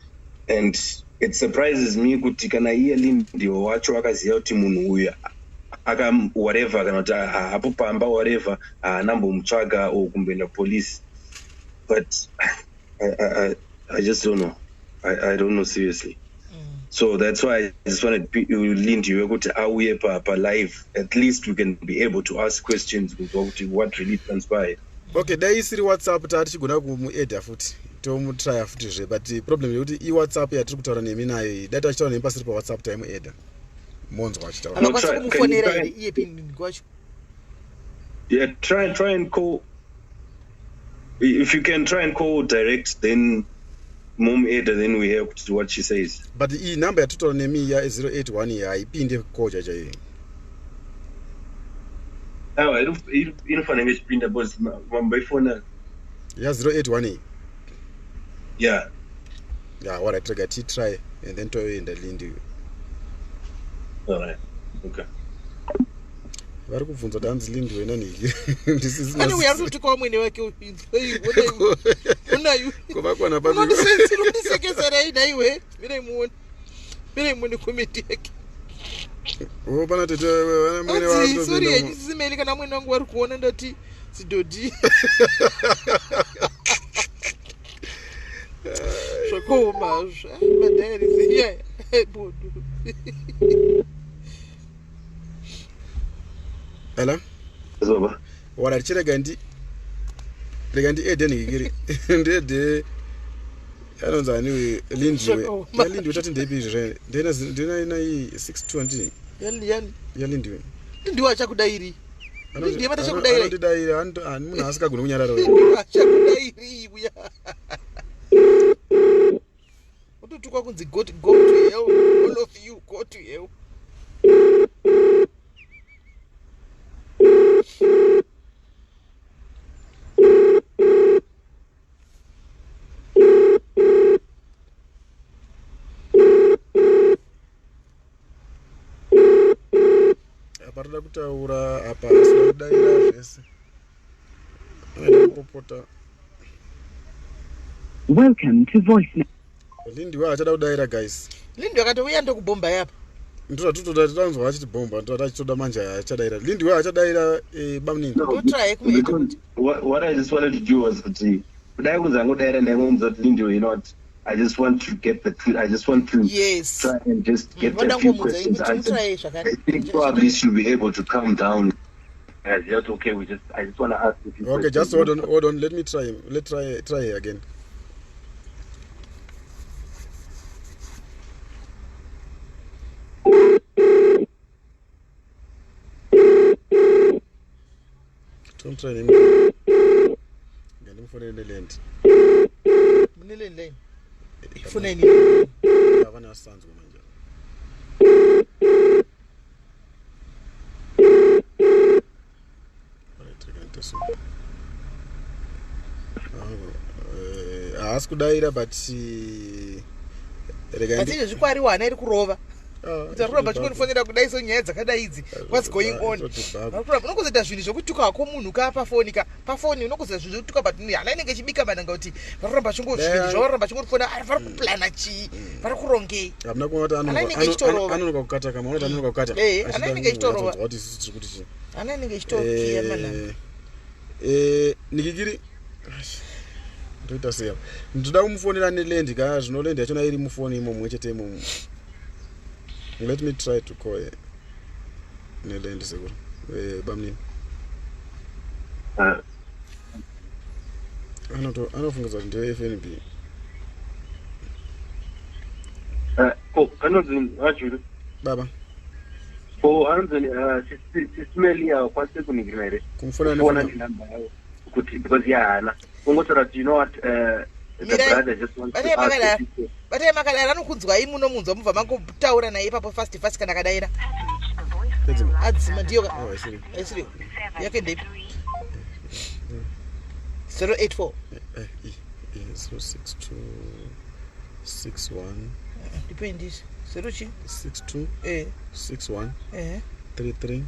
And it surprises me kuti kana iye lindiwo wacho akaziva kuti munhu uyu whatever kana kuti hapo pamba whatever anambomutsvaga or kumboenda police. But I just don't know. I don't know seriously. So that's why I just wanted Lindy kuti auye pa live. At least we can be able to ask questions with what really transpired. Okay, dai isiri WhatsApp tari chigona kumuedha futi tomutry futi zve, but problem yekuti WhatsApp yatiri kutaura nemi nayo data achitaura nemi pasiri pa WhatsApp time edha monzwa achitaura. Anokwanisa kumufonera iye pindi kwacho. Yeah, try and call. If you can try and call direct, then mom Ada, then we hear what she says. But the number yatutaura nemi ya 081 ya haipinde koja chaiyo. I don't find a print about my phone. Yeah, 081. Yeah. Yeah, what I try and then to in the Lindy. All right. Okay. vari kubvunza danzi lindi wena niki Ani uyaruti kwa mwene wake unayu kovakwana pa unondisekezerei naiwe mire muone komiti yake pana tete mwene wako sorry yesimeli kana mwene wangu wari kuona ndati sidodi shakoma madari ziya bodu Hello? Zoba. Wala chirega ndi edeni giri. Ndede anonza ni lindwe. Ya lindwe tati ndebizire. Ndena ina 620. Ya lindwe. Ndi wacha kudairi. Ndi mata chakudairi. Ndi dairi muna asika gunu kunyarara wewe. Wacha kudairi buya. Ututukwa kunzi go to hell. All of you go to hell. Aparada kutaura apa asina kudaira zvese. Kupota. Welcome to voicemail. Lindi achada kudaira guys. Lindi akatouya ndokubomba yapa. Ndira tutodanzwa achiti bomba ndira achitoda manja achadaira. Lindi achadaira bamnini. Try kumeka. What I just wanted to do was to kudai kunzango daira ndengomza Lindi, you know, I just want to get the truth. I just want to try and just get the few questions answered. I think probably she'll be able to calm down. As that's okay. I just want to ask if you. Okay, just hold on. Let me try him. Let's try again. Don't try him. Get him for the land. Lane. Ifuna ini. Havana sons manje. Asikudaira but regandi zvikwari wana iri kurova. Ndaramba chikonifonera kudai so nyaya dzakadai idzi. What's going on? Unokuzoita zvinhu zvokutuka kwa munhu ka pafoni unokuzoita zvinhu zvokutuka but hana inenge chibika mananga kuti varamba chingozvinhu zvaramba chingofona vari kuplana chi vari kurongei. Hamna kuona anonoka kukata kama unoita anonoka kukata. Hana inenge chitorova. What is it kuti chi? Hana inenge chitokia mananga. Nikigiri ndoita seya. Ndoda kumufonera neLendi ka zvino Lendi yachona iri mufoni imo mwechete imo. Let me try to call neLendi sekuru. Bamnini. Anofunga kuti ndewe FNB. Anonzi achuru. Baba. Anonzi SIS MELLY akwanise kuningirira here. Kumfona namba yawo kuti because yana. Ungotora kuti you know what the brother just wants to ask. Bate makadara anokunzwa imuno munzwa mubva mangotaura naye ipapo fast kana kadaira. Adzima ndiyo. Esiri. Yake ndepi? 084 06261 depends 62 61 33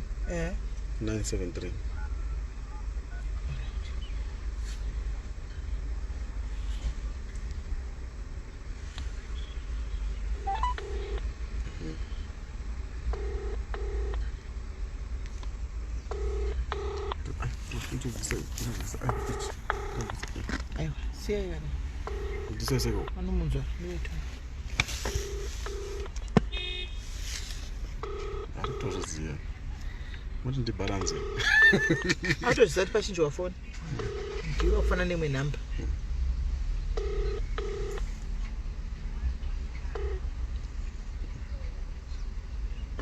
973. Ayo, siya Ndiseseko. Anomunzwa leto. Aritoziya. Muti ndibalance. Atozisati pachinjwa phone. Ndiyo kufana nemwe number.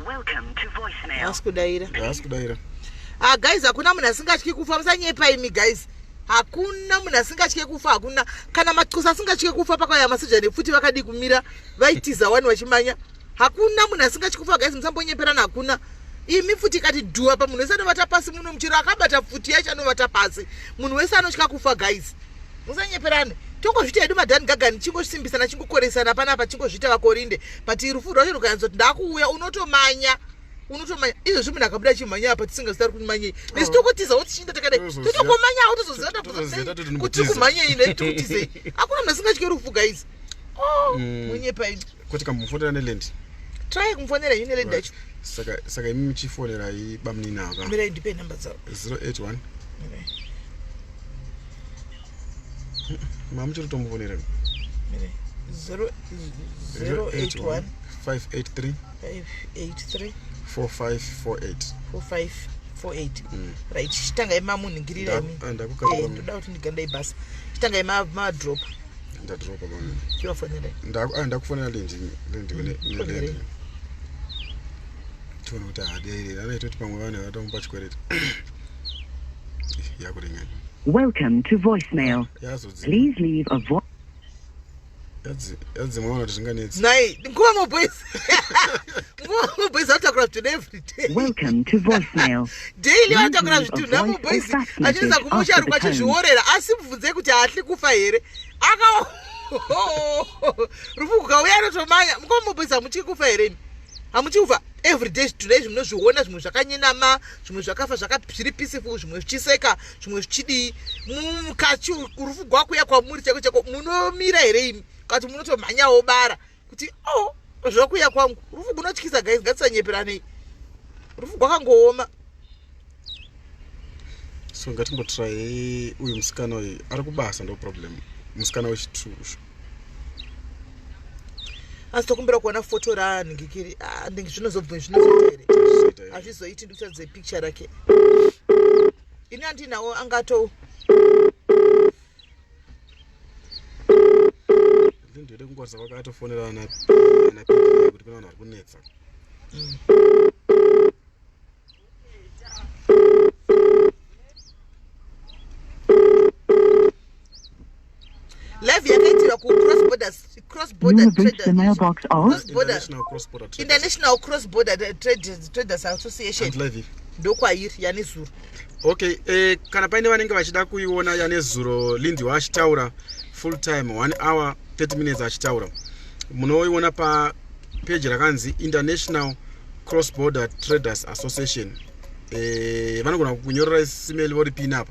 Welcome to voicemail. Asikudaira. Guys, hakuna munhu asingatyi kufa, musanyepa imi guys. Hakuna munhu asingatyi kufa, hakuna. Kana mathusa asingatyi kufa pakauya masoja nefuti vakadi kumira vaitiza wani wachimanya. Hakuna munhu asingatyi kufa guys, musambonyeperana hakuna. Imi futi kati dhuwa pa munhu wese anovata pasi muno muchiro akabata futi yacho anovata pasi. Munhu wese anotya kufa guys. Musanyeperane. Tongozvita hedu madhani gagani chingosimbisana chingokoresana panapa chingozvita vakorinde. But rufu rwacho rukanzwa kuti ndakuuya unotomanya. unotomanya izvo munhu akabuda chimhanya apa tisingazitari kuti manyei nesi tokotizawo tichinda takadai totokomanyawo tozoziva kuti kumhanyei naitokutizei hakuna munhu asingatye rufu guys munyepa ino kuti kambofonera neland try kumfonera ine land yacho saka imi muchifonera ibamunini aka mirai ndipe nhamba dzavo 081 mamuchitotombofonera 081 583 4548 right chitangai mamunhingirira imi ndoda kuti ndigandai basa chitangai madrop ndadropa bana chivafonera ndakufonera lendi tiona kuti hadeirira anaitoti pamwe vanhu vatamupa chikwereti yakuringani. Welcome to voicemail. Please leave a voice. Yadzimwana kuti zvinganetsi. Nai, nguva moboys. Nguva moboys atakura to every day. Welcome to voicemail. Daily atakura to namo boys. Achinza kumusha ari kwachizviorera asi mubvunze kuti haatli kufa here. Aka rufu kukauya anotomanya. Nguva moboys hamuchi kufa here. Hamuchi kufa. Every day today zvinozviona zvimwe zvakanyinama zvimwe zvakafa zviri peaceful zvimwe zvichiseka zvimwe zvichidi mukachi rufu gwakuya kwamuri chako chako munomira here imi kati munotomhanyawo bara kuti zvakuya kwangu rufu kunotyisa guys ngatisanyeperanei rufu gwakangooma so ngatimbotry uyu musikana uyu ari kubasa ndo problem musikana wechitushu asi tokumbira kuona foto raanhingikiri ndingi zvinozoita here hazvizoiti ndikutadze picture rake ini handinawo angato ndinoda kungwarisa vakatofonera ana pindira kuti kuna vanhu vari kunetsa live yakaitirwa international cross border traders association ndokwairi yane zuro. Okay, kana paine vanenge vachida kuiona yane zuro Lindi achitaura full time 1 hour 30 minutes achitaura munoiona pa page rakanzi International Cross Border Traders Association. Vanogona kunyorera email vori pin up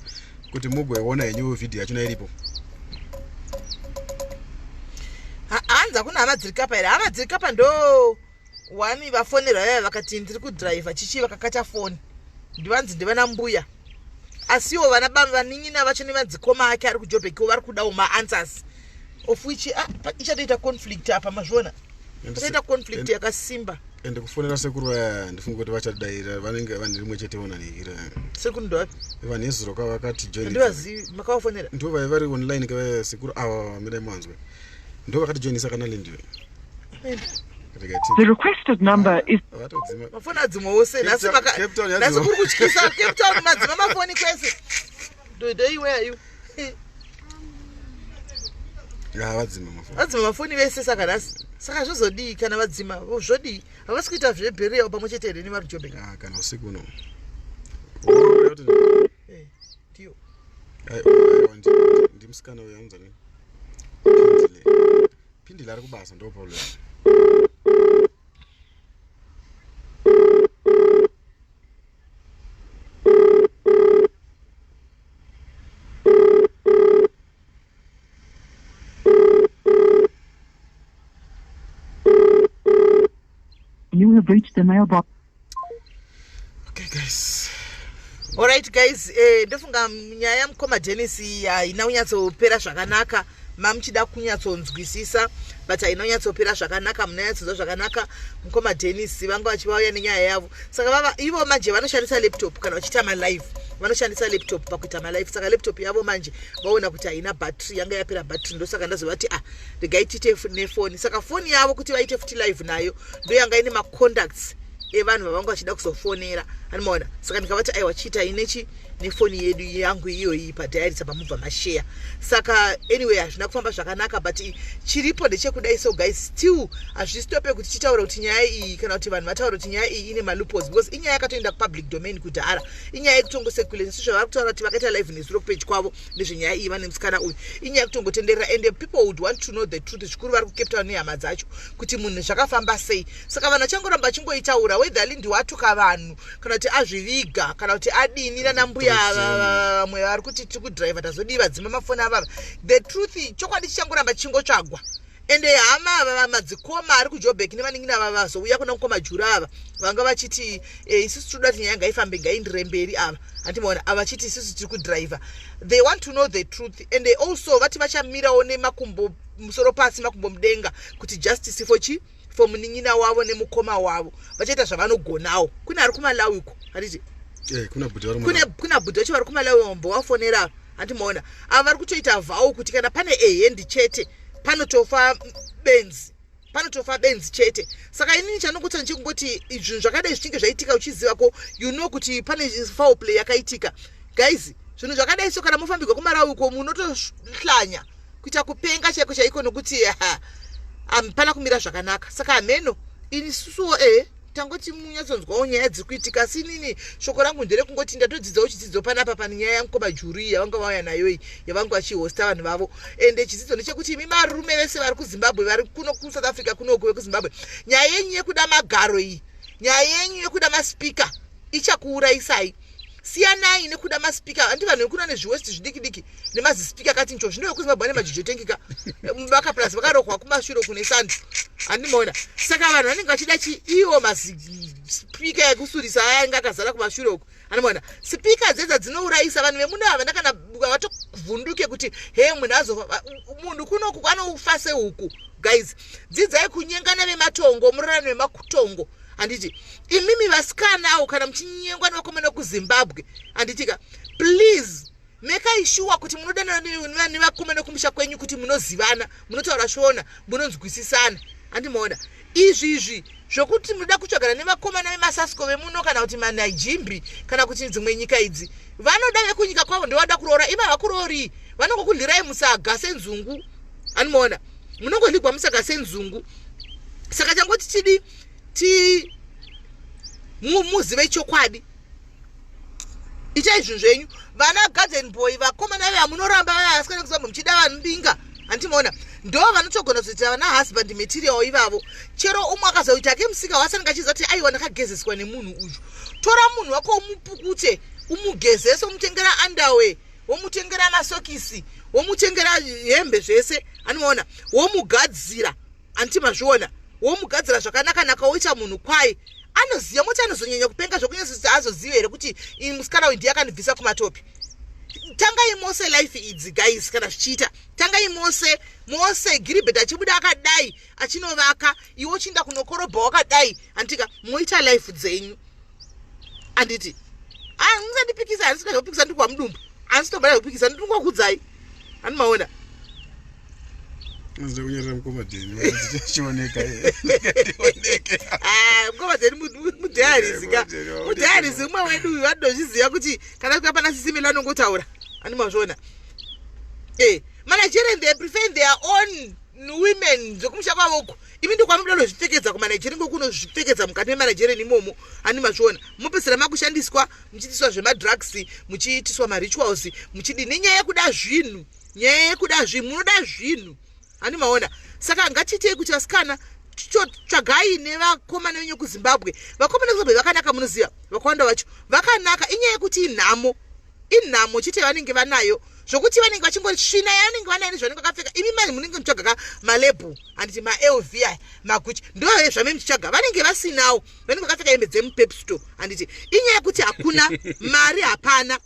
kuti mugoiona yenyu video yachona iripo. Hanza kuna hamadzirikapa here hamadzirikapa ndo wani vafonera yaya vakati ndiri kudrive chichi vakakata foni ndivanzi ndivana mbuya asiwo vana vanin'ina vacho nevadzikoma ake ari kujobheki vari kudawo maanswers of which ichatoita conflict apa mazviona toita conflict yakasimba ende kufonera sekuru vaya ndifunga kuti vachadaira vanenge vanhu rimwe chete onanhikira sekuru ndovapi vanhu ezuro vakati join ndivazivi makavafonera ndo vai vari online kava sekuru ava mirai mwanzwe ndo vakatijoinisa kana lindiwe. The requested number is mafoni adzimwa wose nasi kuri kutyisa Cape Town madzima mafoni kwese dodoi where are you vadzima mafoni vese saka nasi saka zvozodii kana vadzima zvodii havasi kuita zvebheriyawo pamwe chete here nevari Joburg kana usiku uno ndiyo ndimusikana uyo anzani pindile ari kubasa ndo problem. You have reached the mailbox. Okay guys. Alright guys, ndofunga nyaya mukoma Dennis haina kunyatsopera zvakanaka mamuchida kunyatsonzwisisa but haina kunyatsopera zvakanaka munanyatsonzwa zvakanaka mukoma Dennis vanga vachivauya nenyaya yavo saka ivo manje vanoshandisa laptop kana vachiita malive vanoshandisa laptop pakuita malive saka laptop yavo manje vaona kuti haina battery yanga yapera battery ndosaka ndazovati regai tiite nefoni saka foni yavo kuti vaite futi live nayo ndo yanga ine macontacts evanhu vavanga vachida kuzofonera animaona saka ndikavati aiwa chiita inechi nefoni yedu yangu iyoyi padiary sabamubva mashare. Saka anyway hazvina kufamba zvakanaka, but chiripo ndechekudai. So guys, still hazvistope kuti chitaura kuti nyaya iyi kana kuti vanhu vataura kuti nyaya iyi ine maloopholes, because inyaya yakatoenda kupublic domain kudhara, inyaya yekutongosekulation. Sezvo vari kutaura kuti vakaita live nezuro page kwavo nezvenyaya iyi vane musikana uyu, inyaya yekutongotenderera, and people would want to know the truth. Zvikuru vari kuCape Town nehama dzacho kuti munhu zvakafamba sei. Saka vanhu vachangoramba achingoitaura whether ndivatuka vanhu kana kuti azviviga kana kuti adini nana mbuya vamwe vari kuti tiri kudhiraivha tazodiva dzima mafoni avava. The truth chokwadi chichangoramba chingotsvagwa, ende hama madzikoma ari kuJoburg nevaningina vava vazouya kuna kukoma juru ava vanga vachiti isusu toda kuti nyaya ngaifambe ngaindire mberi ava handimaona ava chiti isusu tiri kudhiraivha. They want to know the truth, and they also vati vachamirawo nemakumbo musoro pasi makumbo mudenga kuti justice for munin'ina wavo nemukoma wavo vachaita zvavanogonawo. Kuna ari kuMalawi uko handiti kuna bhudha wacho vari kuMalawi wambo wafonera handimaona ava vari kutoita vhawo kuti kana pane hendi chete panotofa benzi chete. Saka inini chanongoti ndichingoti zvinhu zvakadai zvichinge zvaitika uchiziva ko you know kuti pane foul play yakaitika. Guys, zvinhu zvakadai so kana mufambirwa kuMalawi uko munotohlanya kuita kupenga chaiko chaiko nokuti pana kumira zvakanaka. Saka ameno ini susuwo tangoti munyatsonzwawo nyaya dziri kuitika. Asi inini shoko rangu nderekungoti ndatodzidzawo chidzidzo panapa pane nyaya yamukoma juri yavanga vauya nayo yavanga vachihosta vanhu vavo. Ende chidzidzo ndechekuti imi marume vese vari kuZimbabwe vari kuno kuSouth Africa kunoku kuZimbabwe, nyaya yenyu yekuda magaro iyi, nyaya yenyu yekuda maspika ichakuuraisai. Siyanai nekuda maspika. Handi vanhu vekuna nezviwesti zvidiki nemazispika kati ncho zvinoyo kuZimbabwe nemajijotengika vakaplasi vakarokwa kumashure kune sandu handimaona. Saka vanhu vanenge vachida iwo maspika ekusurisa aya anga akazara kumashure uku handimaona. Spika dzedza dzinouraisa vanhu vemuna ava kana vatovhunduke kuti he munhu azofa munhu kunoku anofa sehuku. Guys, dzidzai kunyengana vematongo murarano vematongo handiti. Imimi vasikanawo kana muchinyengwa nevakomana kuZimbabwe handitika, please make sure kuti munodana nevakomana kumusha kwenyu kuti munozivana, munotaura shona, munonzwisisana handimaona. Izvi zvokuti munoda kutsvagana nevakomana vemasasco vemuno kana kuti manajimbi kana kuti dzimwe nyika idzi vanoda vekunyika kwavo ndovada kuroora. Ima vakuroori vanongokudlirai musaga senzungu handimaona, munongodligwa musaga senzungu. Saka changoti chidi muzive chokwadi. Itai zvinhu zvenyu vana garden boy vakomana vamunoramba vasikana kuzamba muchida vanhu mbinga handimaona ndo vanotogona kuzoita vana husband material ivavo. Chero umwe akazoita ke musika wasanenge achiziva kuti aiwa ndakagezeswa nemunhu uyu, tora munhu wako umupukute umugezese, umutengera underwear, womutengera masokisi, womutengera hembe zvese handimaona, womugadzira hantimazviona, womugadzira zvakanaka naka woita munhu kwai anoziva moti anozonyanya kupenga zvokunyasoti azoziva here kuti ini musikana uyu ndiye akanibvisa kumatopi. Tangai mose life idzi guys, kana zvichiita tangai mose Gilbert achibuda akadai achinovaka iwo uchinda kunokorobha wakadai handika moita life dzenyu handiti. Musandipikisa, handisika kupikisa ndiri kwamudumbu, handisitobada kupikisa ndiri kwakudzai handimaona. Mkomadeni mudhiarisi umwe wedu uyu vanozviziva kuti kana kuka pana SIS MELLY anongotaura handimazviona. Managerian they prefer their own women zvokumusha kwavoko. Imi ndokwamuda kuzvipfekedza kumanagerian kunozvipfekedza mukati memanagerian imomo handimazviona. Mupedzisira makushandiswa muchiitiswa zvemadrugs, muchiitiswa marituals, muchidi nenyaya yekuda zvinhu, nyaya yekuda zvinhu, munoda zvinhu handimaona. Saka ngatiitei kuti vasikana tsvagai nevakomana venyu kuZimbabwe. Vakomana kuZimbabwe vakanaka, munoziva vakawanda vacho vakanaka. Inyaya yekuti inhamo chete vanenge vanayo zvokuti vanenge vachingosvina yanenge vanayo nezvanenge vakapfeka. Imi mani munenge muchitsvaga malebhu handiti maLV maguchi ndo zvame muchitsvaga, vanenge vasinawo, vanenge vakapfeka hembe dzemupep store handiti. Inyaya yekuti hakuna mari, hapana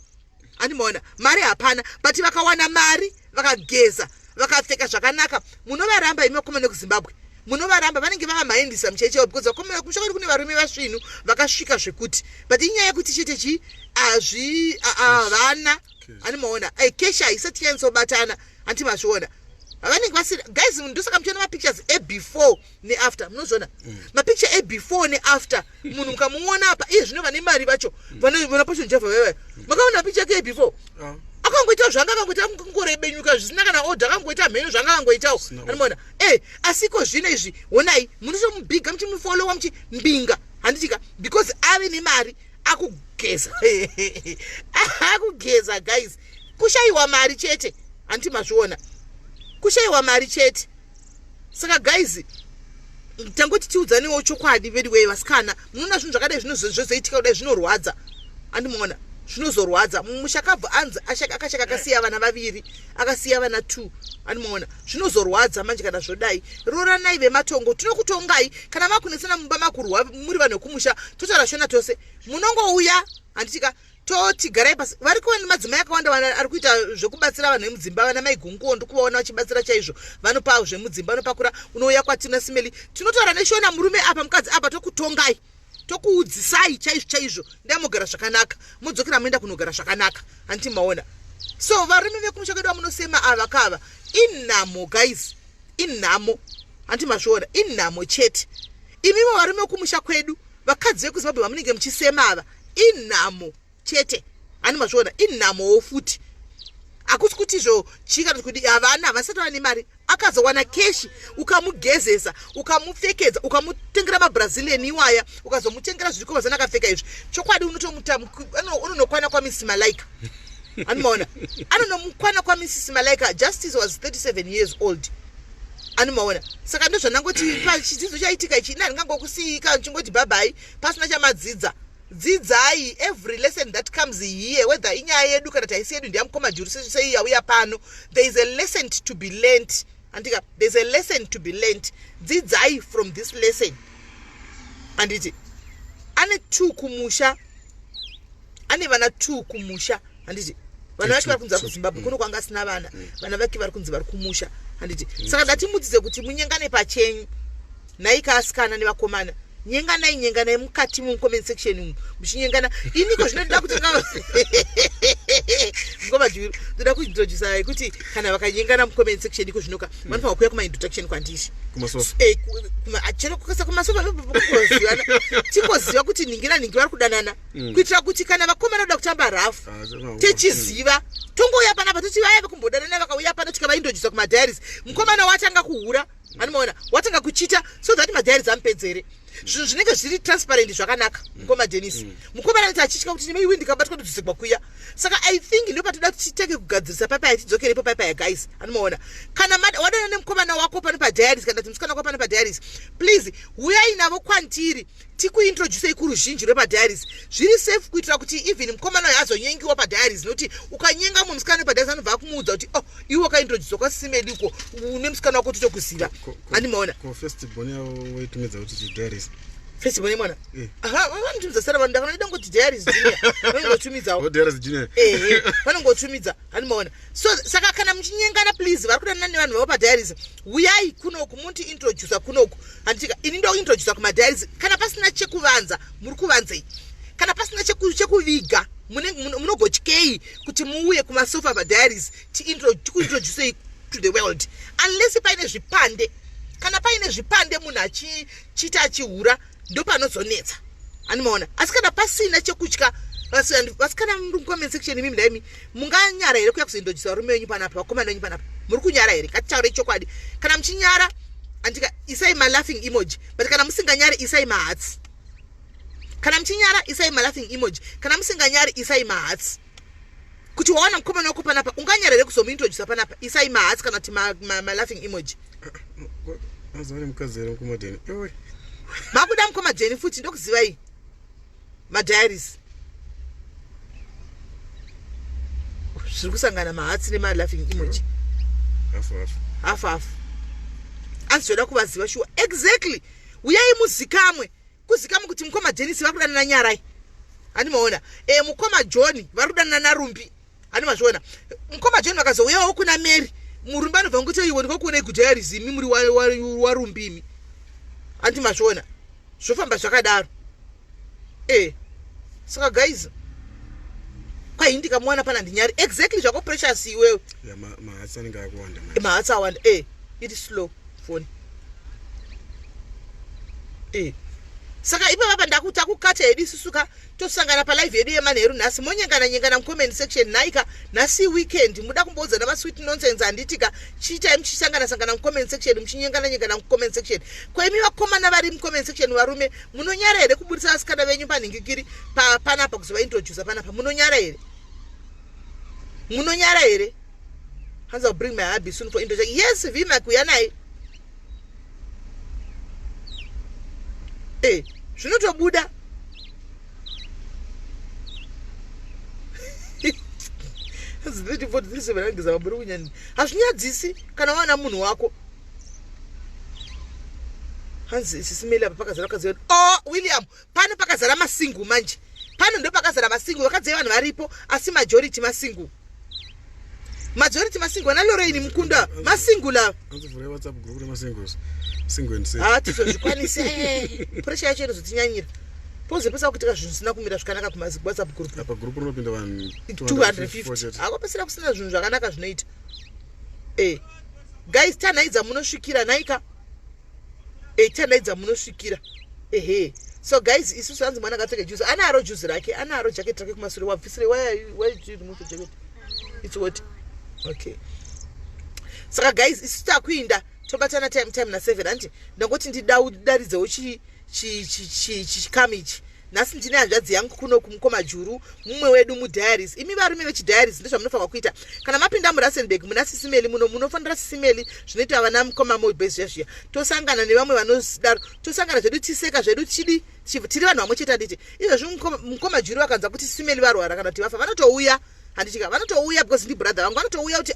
handimaona, mari hapana, but vakawana mari vakageza vakapfeka zvakanaka munovaramba imi vakomana kuZimbabwe, munovaramba vanenge vavamaendisa muchechewo because vakomana kumusha kune varume vasvinu vakasvika zvekuti, but inyaya yekuti chete vana handimaona kesha isati yanzobatana handimazviona Avani kwasira guys ndosaka mchona ma pictures before ne after munozona ma picture before ne after munhu mukamuona apa iye zvinova nemari vacho vana passion Java wewe makaona picture ke before akangoita zvanga akangoita kungorebenyuka zvisina kana order akangoita mhenyu zvanga akangoitawo anoona asiko zvino izvi onai munotomubhiga mchimufollowa mchimbinga handitika because ave nemari akugeza akugeza guys kushayiwa mari chete anti mazviona kushayiwa mari chete saka guys tangoti tiudzaniwo chokwadi vediwe vasikana munoona zvinhu zvakadai zvinozoitika kudai zvinorwadza andimuona zvinozorwadza mushakabva anzi akashaka akasiya vana vaviri akasiya vana 2 andimuona zvinozorwadza manje kana zvodai roranai vematongo tinokutongai kana makunesana mumba makurwa muri vanhu vekumusha totaura shona tose munongouya handitika toti garai pasi vari kuona madzimai akawanda ari kuita zvekubatsira vanhu vemudzimba vana maigunguo ndikuvaona vachibatsira chaizvo vanopa zvemudzimba vanopakura unouya kwatina simeli tinotaura neshona murume apa mukadzi apa tokutongai tokuudzisai chaizvo ndamugara zvakanaka mudzokera muenda kunogara zvakanaka anti maona so varume vekumusha kwedu vamunosema ava kava inhamo guys inhamo anti mazviona inhamo chete imiwo varume vekumusha kwedu vakadzi vekuzimbabwe vamunenge muchisema ava inhamo chete ani mazviona inhamo futi akuti kuti izvo chika kuti havana havasati vane mari akazowana keshi ukamugezesa ukamupfekedza ukamutengera mabrazilian iwaya ukazomutengera zvirikova zanakapfeka izvi chokwadi unotomuta unonokwana kwamisi malaika animaona anonomukwana kwamisi malaika. Justice was 37 years old animaona saka ndozvanangoti pachidzidzo chaitika ichi ina ndingangokusiyika nchingoti bye pasina chamadzidza dzidzai every lesson that comes here whether inyaya yedu kana taisi yedu ndiyamukoma juru sei yauya pano there is a lesson to be learned andika there's a lesson to be learned dzidzai from this lesson anditi ane 2 kumusha ane vana 2 kumusha anditi vana vake vari kunzi vari kuZimbabwe kuno kwanga asina vana vake vari kunzi vari kumusha anditi saka ndatimudzidze kuti munyengane pachenyu naikasikana nevakomana nyenganai mukati mucomment section muchinyengana iniko zvinoda kuti ngoma juru ndoda kuintroduce kuti kana vakanyengana mucomment section iko zvinoka vanofanira kuuya kuma introduction kwandishi kumasofa achero kukasa kumasofa tikoziva kuti ningira vari kudanana kuitira kuti kana vakomana voda kutamba rafu techiziva tongouya panapa toti vaya vakumbodanana vakauya pano tikavaintroduce kumadiaries mukomana watanga kuhura anomaona watanga kuchita so that madiaries amupedzere zvinhu zvinenge zviri transparent zvakanaka mukoma Dennis mukomana neti achitya kuti nemeiwi ndikabatwa ndodzikwa kuya saka I think ndo patoda tichiteke kugadzirisa papaya tidzokerepo papaya guys anomaona kana wadana nemukomana wako pano padiaries kana timusikana wako pano padiaries please uyai navo kwantiri tikuintroduce kuruzhinji rwepadiaries zviri safe kuitira kuti even mukomana uyu azonyengiwa padiaries nokuti ukanyenga musikana wepadiaries anobva akumuudza kuti iwe wakaintroduce kwasimeliko nemusikana wako totokuziva animaona festival yavo waitumidza kuti diaries festival yemwana vanotumidza sara vanhu ndakanoida ngoti diaries junior vanongotumidzawo diaries junior vanongotumidza animaona so saka kana muchinyengana please vari kudanana nevanhu vavo padiaries uyai kunoku muti introduce kunoku handitika ini ndo introduce kumadiaries kana pasina chekuvanza muri kuvanzei kana pasina chekuviga munogotyei kuti muuye kumasofa padiaries tikuintroducei to the world unless paine zvipande kana paine zvipande munhu achiita achihura ndo panozonetsa animaona asi kana pasina chekutya vasikana mucomment section imi ndaimi munganyara here kuya kuzointroduce varume venyu panapa vakomana venyu panapa muri kunyara here ngatitaure chokwadi kana muchinyara andika isai malaughing emoji but kana musinganyari isai mahatsi kana muchinyara isai malaughing emoji kana musinganyari isai mahatsi kuti waona mukomana wako panapa unganyara here kuzomuintroduce panapa isai mahatsi kana kuti malaughing emoji azori mukadzi here mukoma Deni makuda mukoma Deni futi ndokuzivai madiaries zviri kusangana mahatsi nemalaughing emoji hafu anzizoda kuvaziva shuwa exactly uyai muzikamwe kuzikamwe kuti mukoma Dennis vari kudanana nyarai animaona mukoma John vari kudanana narumbi animazviona mukoma John vakazouyawo kuna Mary murumbi anobva ngokuti iwe ndikokuonai kudiaries imi muri warumbi imi andimazviona zvofamba zvakadaro saka guys kwaindika mwana pana ndinyari exactly zvako precious iwewe mahatsi anenge akuwanda mahatsi awanda iri slow phone saka ipa papa ndakuti akukata hedu isusuka tosangana palive yedu yemanheru nhasi monyengana mucomment section naika nhasi weekend muda kumboudza namasweet nonsense handitika chiitai muchisangana mucomment section muchinyengana mucomment section kwaimi vakomana vari mucomment section varume munonyara here kubudisa vasikana venyu panhingikiri panapa kuzovaintrodusa panapa munonyara here hanza bring my hubby soon for introduction yes vimak uya naye zvinotobuda zvaangizavaburi kunyani hazvinyadzisi kana wana munhu wako hanzi isisimeli apa pakazara vakadzi William pano pakazara masingu manje pano ndo pakazara masingu vakadzi vanhu varipo asi majority masingu vana Lorraine mukunda masingu lava anzovhura WhatsApp group remasingles single and tizozvikwanisi pressure yacho inozotinyanyira pozopesa kuti zvinhu zvisina kumira zvakanaka kuWhatsApp group apa group rinopinda vanhu 250 akopesera kusina zvinhu zvakanaka zvinoita guys tanaidza munosvikira naika tanaidza munosvikira so guys isusu hanzi mwana akapfeka juice anaro juice rake anaro jacket rake kumashure wabvisire why did you remove the jacket it's what okay saka guys isusu takuinda tobatana time na 7 anti ndangoti ndidaridzewo chikamichi nhasi ndine hanzvadzi yangu kuno kumukoma juru mumwe wedu mudiaries imi varume vechidiaries ndezvamunofanira kuita kana mapinda muRustenburg muna sisimeli muno munofanira sisimeli zvinoita vana mukoma mobase zviya tosangana nevamwe vanodaro tosangana zvedu tiseka zvedu tiri vanhu vamwe chete handiti izvezvi mukoma juru vakanza kuti sisimeli varwara kana kuti vafa vanotouya handitika vanotouya because ndi brother vangu vanotouya kuti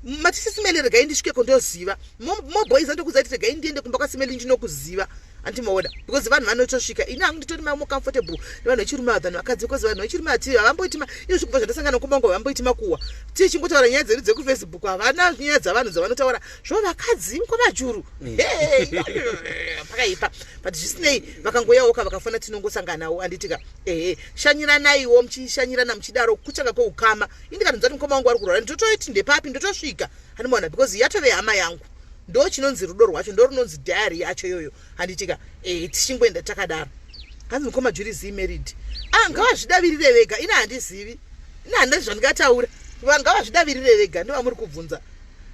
matisisimeli regai ndisvike kondoziva moboys andokudza kuti regai ndiende kumba kwasimeli ndinokuziva antimoda because vanhu vanotosvika ini hangu nditori more comfortable nevanhu vechirume vanhu vakadzi because vanhu vechirume ati havamboitima izvo zvikupa zvandasangana kubango havamboitima kuwa tichingotaura nyaya dzedu dzekufacebook havana nyaya dzavanhu dzavanotaura zvo vakadzi mukomajuru pakaipa but zvisinei vakangoyawoka vakafana tinongosanganawo anditika shanyiranaiwo muchishanyirana muchidaro kuchanga kweukama indikanonzati mukoma wangu ari kurwara ndotoiti ndepapi ndotosvika handimona because yatove hama yangu ndo chinonzi rudo rwacho ndo runonzi diary yacho yoyo handitika tichingoenda takadaro hanzi mukoma juri is married ngavazvidavirire vega ina handizivi ina handina zvandingataura ngavazvidavirire vega ndo vamuri kubvunza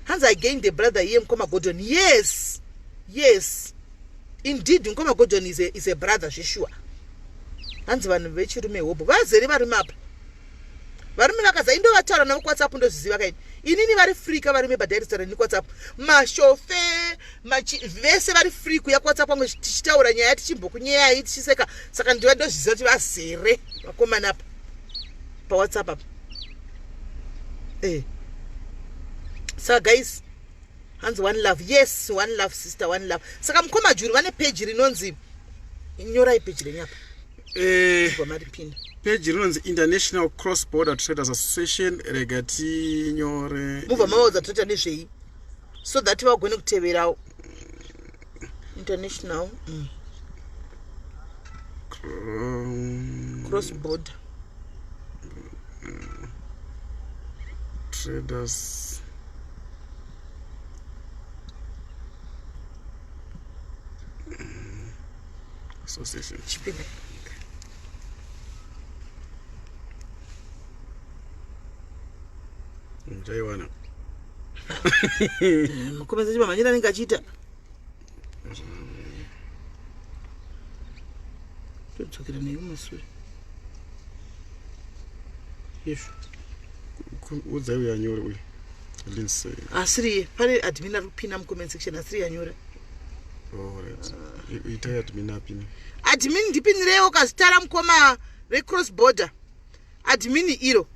hanzi again the brother iye mukoma Gordon yes indeed mukoma Gordon is a brother zvesure hanzi vanhu vechirume hobo vazere varume apa varume vakazaindovataura navo kuWhatsApp ndozviziva kaini inini vari free ka varume badiarisara ni kuWhatsApp mashofe vese vari free kuya kuWhatsApp pamwe tichitaura nyaya tichimbokunyaya tichiseka saka ndiva ndozviziva kuti vazere vakomana apa paWhatsApp apa saka guys hanzi one love yes one love sister one love saka mukoma juru vane page rinonzi nyorai page renyapa maripinda page rinonzi International Cross Border Traders Association regati nyore mubva maudza toita nezvei so that vagone kuteverawo international cross border traders association chipinda Jaiwana mukomeza chimamanyira anenge achiita todzokera nei kumashure izvo udzai uyanyore uyu Lindsay asiriye pane admin ari kupinda mucomment section asiri yanyora itai admin apini admin ndipinirewo kazitara mukoma recross border admin iro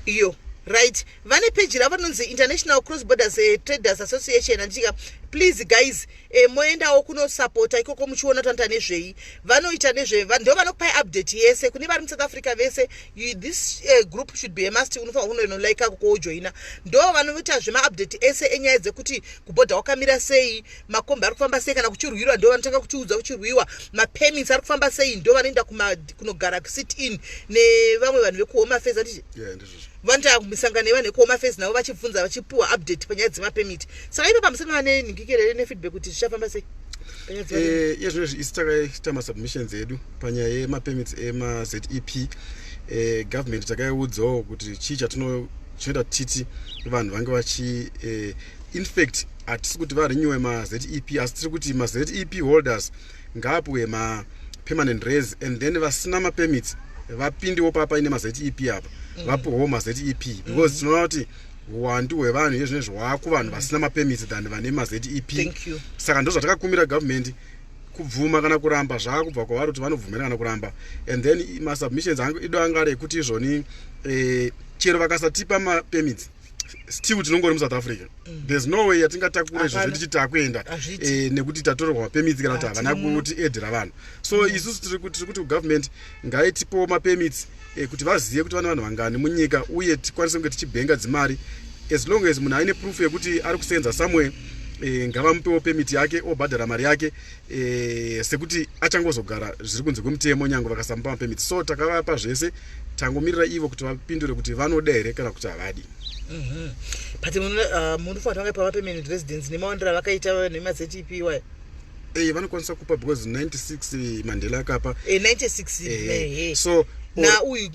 iyo right? Vane page ravanonzi International Cross Borders Traders Association andichika please guys moendawo kuno support ikoko muchiona tanta nezvei vanoita nezve ndo vanokupai update yese kune vari muSouth Africa vese this group should be a must unofanira kuno like ko joina ndo vanoita zvema update ese enyaya dzekuti kubhodha wakamira sei makombi ari kufamba sei kana kuchirwiwa ndo vanotanga kuchiudza kuchirwiwa mapermits ari kufamba sei ndo vanoenda kunogara sit in nevamwe vanhu vekuhome affairs ati vanoita kumisangano nevanhu vekuhome affairs navo vachibvunza vachipuwa update panyaya dzemapemiti saka ipo pamusana vane ningikerere nefeedback kuti zvichafamba sei izvozvo isi takaita masubmissions edu panyaya yemapermits ema-ZEP government takaiudzawo kuti chii chinoita titi vanhu vange vachi in fact hatisi kuti varenewe ma-ZEP asi tiri kuti ma-ZEP holders ngapuwe ma-permanent res and then vasina ma-permits vapindewo papa ine ma-ZEP apa vapuwewo ma-ZEP because tinoona kuti uwandu hwevanhu izvezvi hwakuvanhu vasina mapermits than vane ma-ZEP saka ndo zvatakakumira government kubvuma kana kuramba zvakubva kwavari kuti vanovhumira kana kuramba and then masubmissions ido anga ari ekuti izvoni chero vakasatipa mapermits still tinongori muSouth Africa there's no way yatingatakura izvo zviti takuenda nekuti tatorerwa mapermits kana kuti havana kuti edhera vanhu so isusu tiri kuti government ngaitipowo mapermits kuti vazive kuti vane vanhu vangani munyika uye tikwanise kunge tichibhenga dzimari as long as munhu aine proof yekuti ari kusenza somewhere ngavamupewo permit yake obhadhara mari yake sekuti achangozogara zviri kunze kwemutemo nyange vakasamupa mapermit so takavapa zvese tangomirira ivo kuti vapindure kuti vanoda here kana kuti havadi but munofanira vangaipa mapermanent residence nemaondera vakaita nema-ZEP waya vanokwanisa kupa because 96 Mandela akapa 96 so na uyu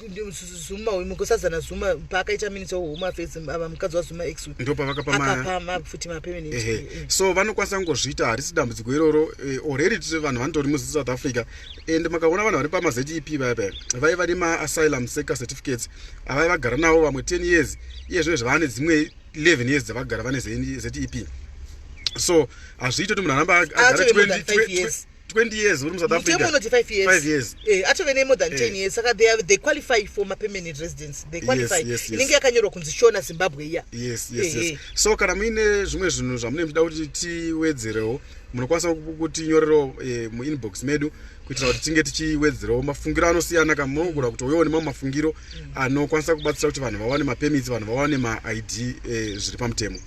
Zuma mukosazana Zuma paakaita minister wehome affairs mukadzi waZuma x ndo pavakapa futi mapermanent so vanokwanisa kungozviita harisi dambudziko iroro already tiri vanhu vanotori muSouth Africa and makaona vanhu vari pama-ZEP vaiva nema-asylum seeker certificates avai vagara navo vamwe 10 years iyezvo zvavane dzimwe 11 years dzavagara vane ZEP so hazviiti kuti munhu anamba agara 20 years uri muSouth Africa 5 years atove ne more than 10 years saka they qualify for permanent residence they qualify inenge yakanyorwa kunzi Shona Zimbabwe iya yes so kana muine zvimwe zvinhu zvamune muchida kuti tiwedzerewo munokwanisa kutinyorerawo muinbox medu kuitira kuti tinge tichiwedzerewo mafungiro anosiyana kana munogona kuti uyewo nemamwe mafungiro anokwanisa kubatsira kuti vanhu vawane mapermits vanhu vawane ma-ID zviri pamutemo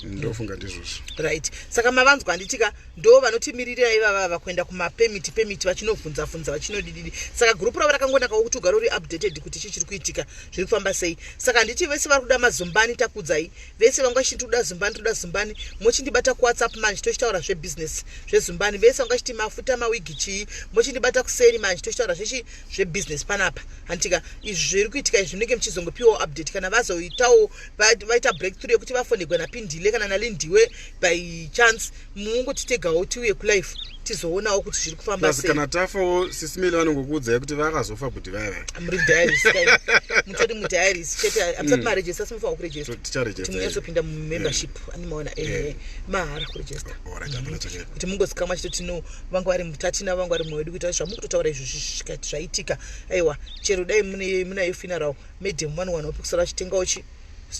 ndofunga ndizvozvo right saka mavanzwa handitika ndo vanotimirira ivava kuenda kumapermit vachinovhunza vachinodididi saka gurupu ravo rakangonakawo kuti ugare uri updated kuti chii chiri kuitika zviri kufamba sei saka handiti vese vari kuda mazumbani takudzai vese vangachiti toda zumbani mochindibata kuwhatsapp manje tochitaura zvebusiness zvezumbani vese vangachiti mafuta mawigi chii mochindibata kuseri manje tochitaura zvebusiness panapa handitika izvi zviri kuitika izvi zvinenge muchizongopiwawo update kana vazoitawo vaita breakthrough yekuti vafonegwa napindile kana nalindiwe by chance mungotitegawo tiuye kulife tizoonawo kuti zviri kufamba sei kana tafawo SIS MELLY vanongokuudzai kuti vakazofa kuti vaiva muri diaries mutoti mudiaries chete amsati maregister simufanira kuregister kuti munyatsopinda mumembership animaona mahara kuregister kuti mungosika machitoti no vanga vari mutatina vanga vari mumwe wedu kuita zvamukutotaura izvo zvikati zvaitika aiwa chero dai munayo funeral madam vanowanawo pekusara vachitengawo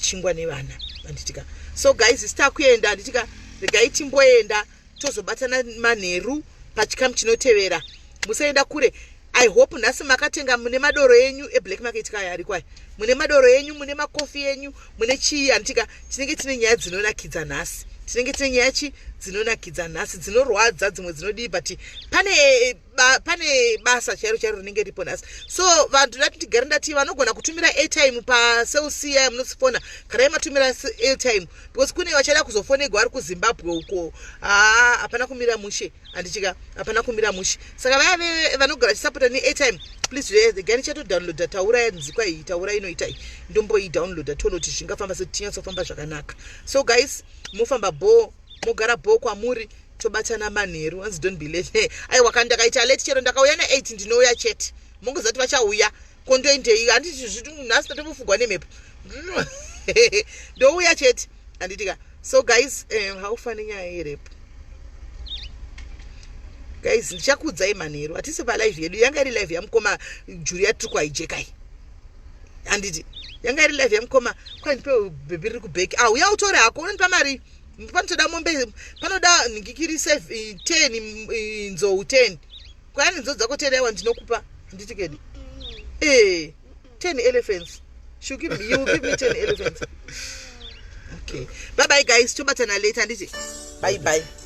chingwa nevana handitika so guys sitakuenda handitika regai timboenda tozobatana manheru pachikamu chinotevera musaenda kure I hope nhasi makatenga mune madoro yenyu eblack market kaya ari kwai mune madoro yenyu mune makofi yenyu mune chii handitika tinenge tine nyaya dzinonakidza nhasi tinenge tine nyaya dzinonakidza nhasi dzinorwadza dzimwe dzinodii but pane basa chairo rinenge ripo nhasi so vanhu ndati tigare ndati vanogona kutumira airtime paseusiya munosifona kana matumira airtime because kune vachada kuzofonegwa vari kuZimbabwe uko hapana kumira mushe handichika hapana kumira mushe saka vaya vanogara chisapota neairtime please gani chatodownloada taura yanzikwa iyi taura inoita iyi ndomboidownloada toona kuti zvingafamba setinyatsoфamba zvakanaka so guys mufamba mogara kwamuri tobatana manheru hanzi don't be late aiwa kana ndakaita late chero ndakauya na8 ndinouya chete mongozati vachauya kondoendei handiti zviti nhasi tatomufugwa nemhepo ndouya chete handitika so guys haufani nyaya yerepo guys ndichakuudzai manheru hatisi palive yedu yanga iri live yamukoma Julia tiri kuhaijekai handiti yanga iri live yamukoma kwandipe bhebhi riri kubheki uyautora hako unonipa mari panotoda mombe panoda ngikiri 10 nzou 10 kwani nzou dzako 10 aiwa ndinokupa handiti kedi 10 elephants you will give me 10 elephants. Okay, bye bye guys, tobatana later handiti bye bye.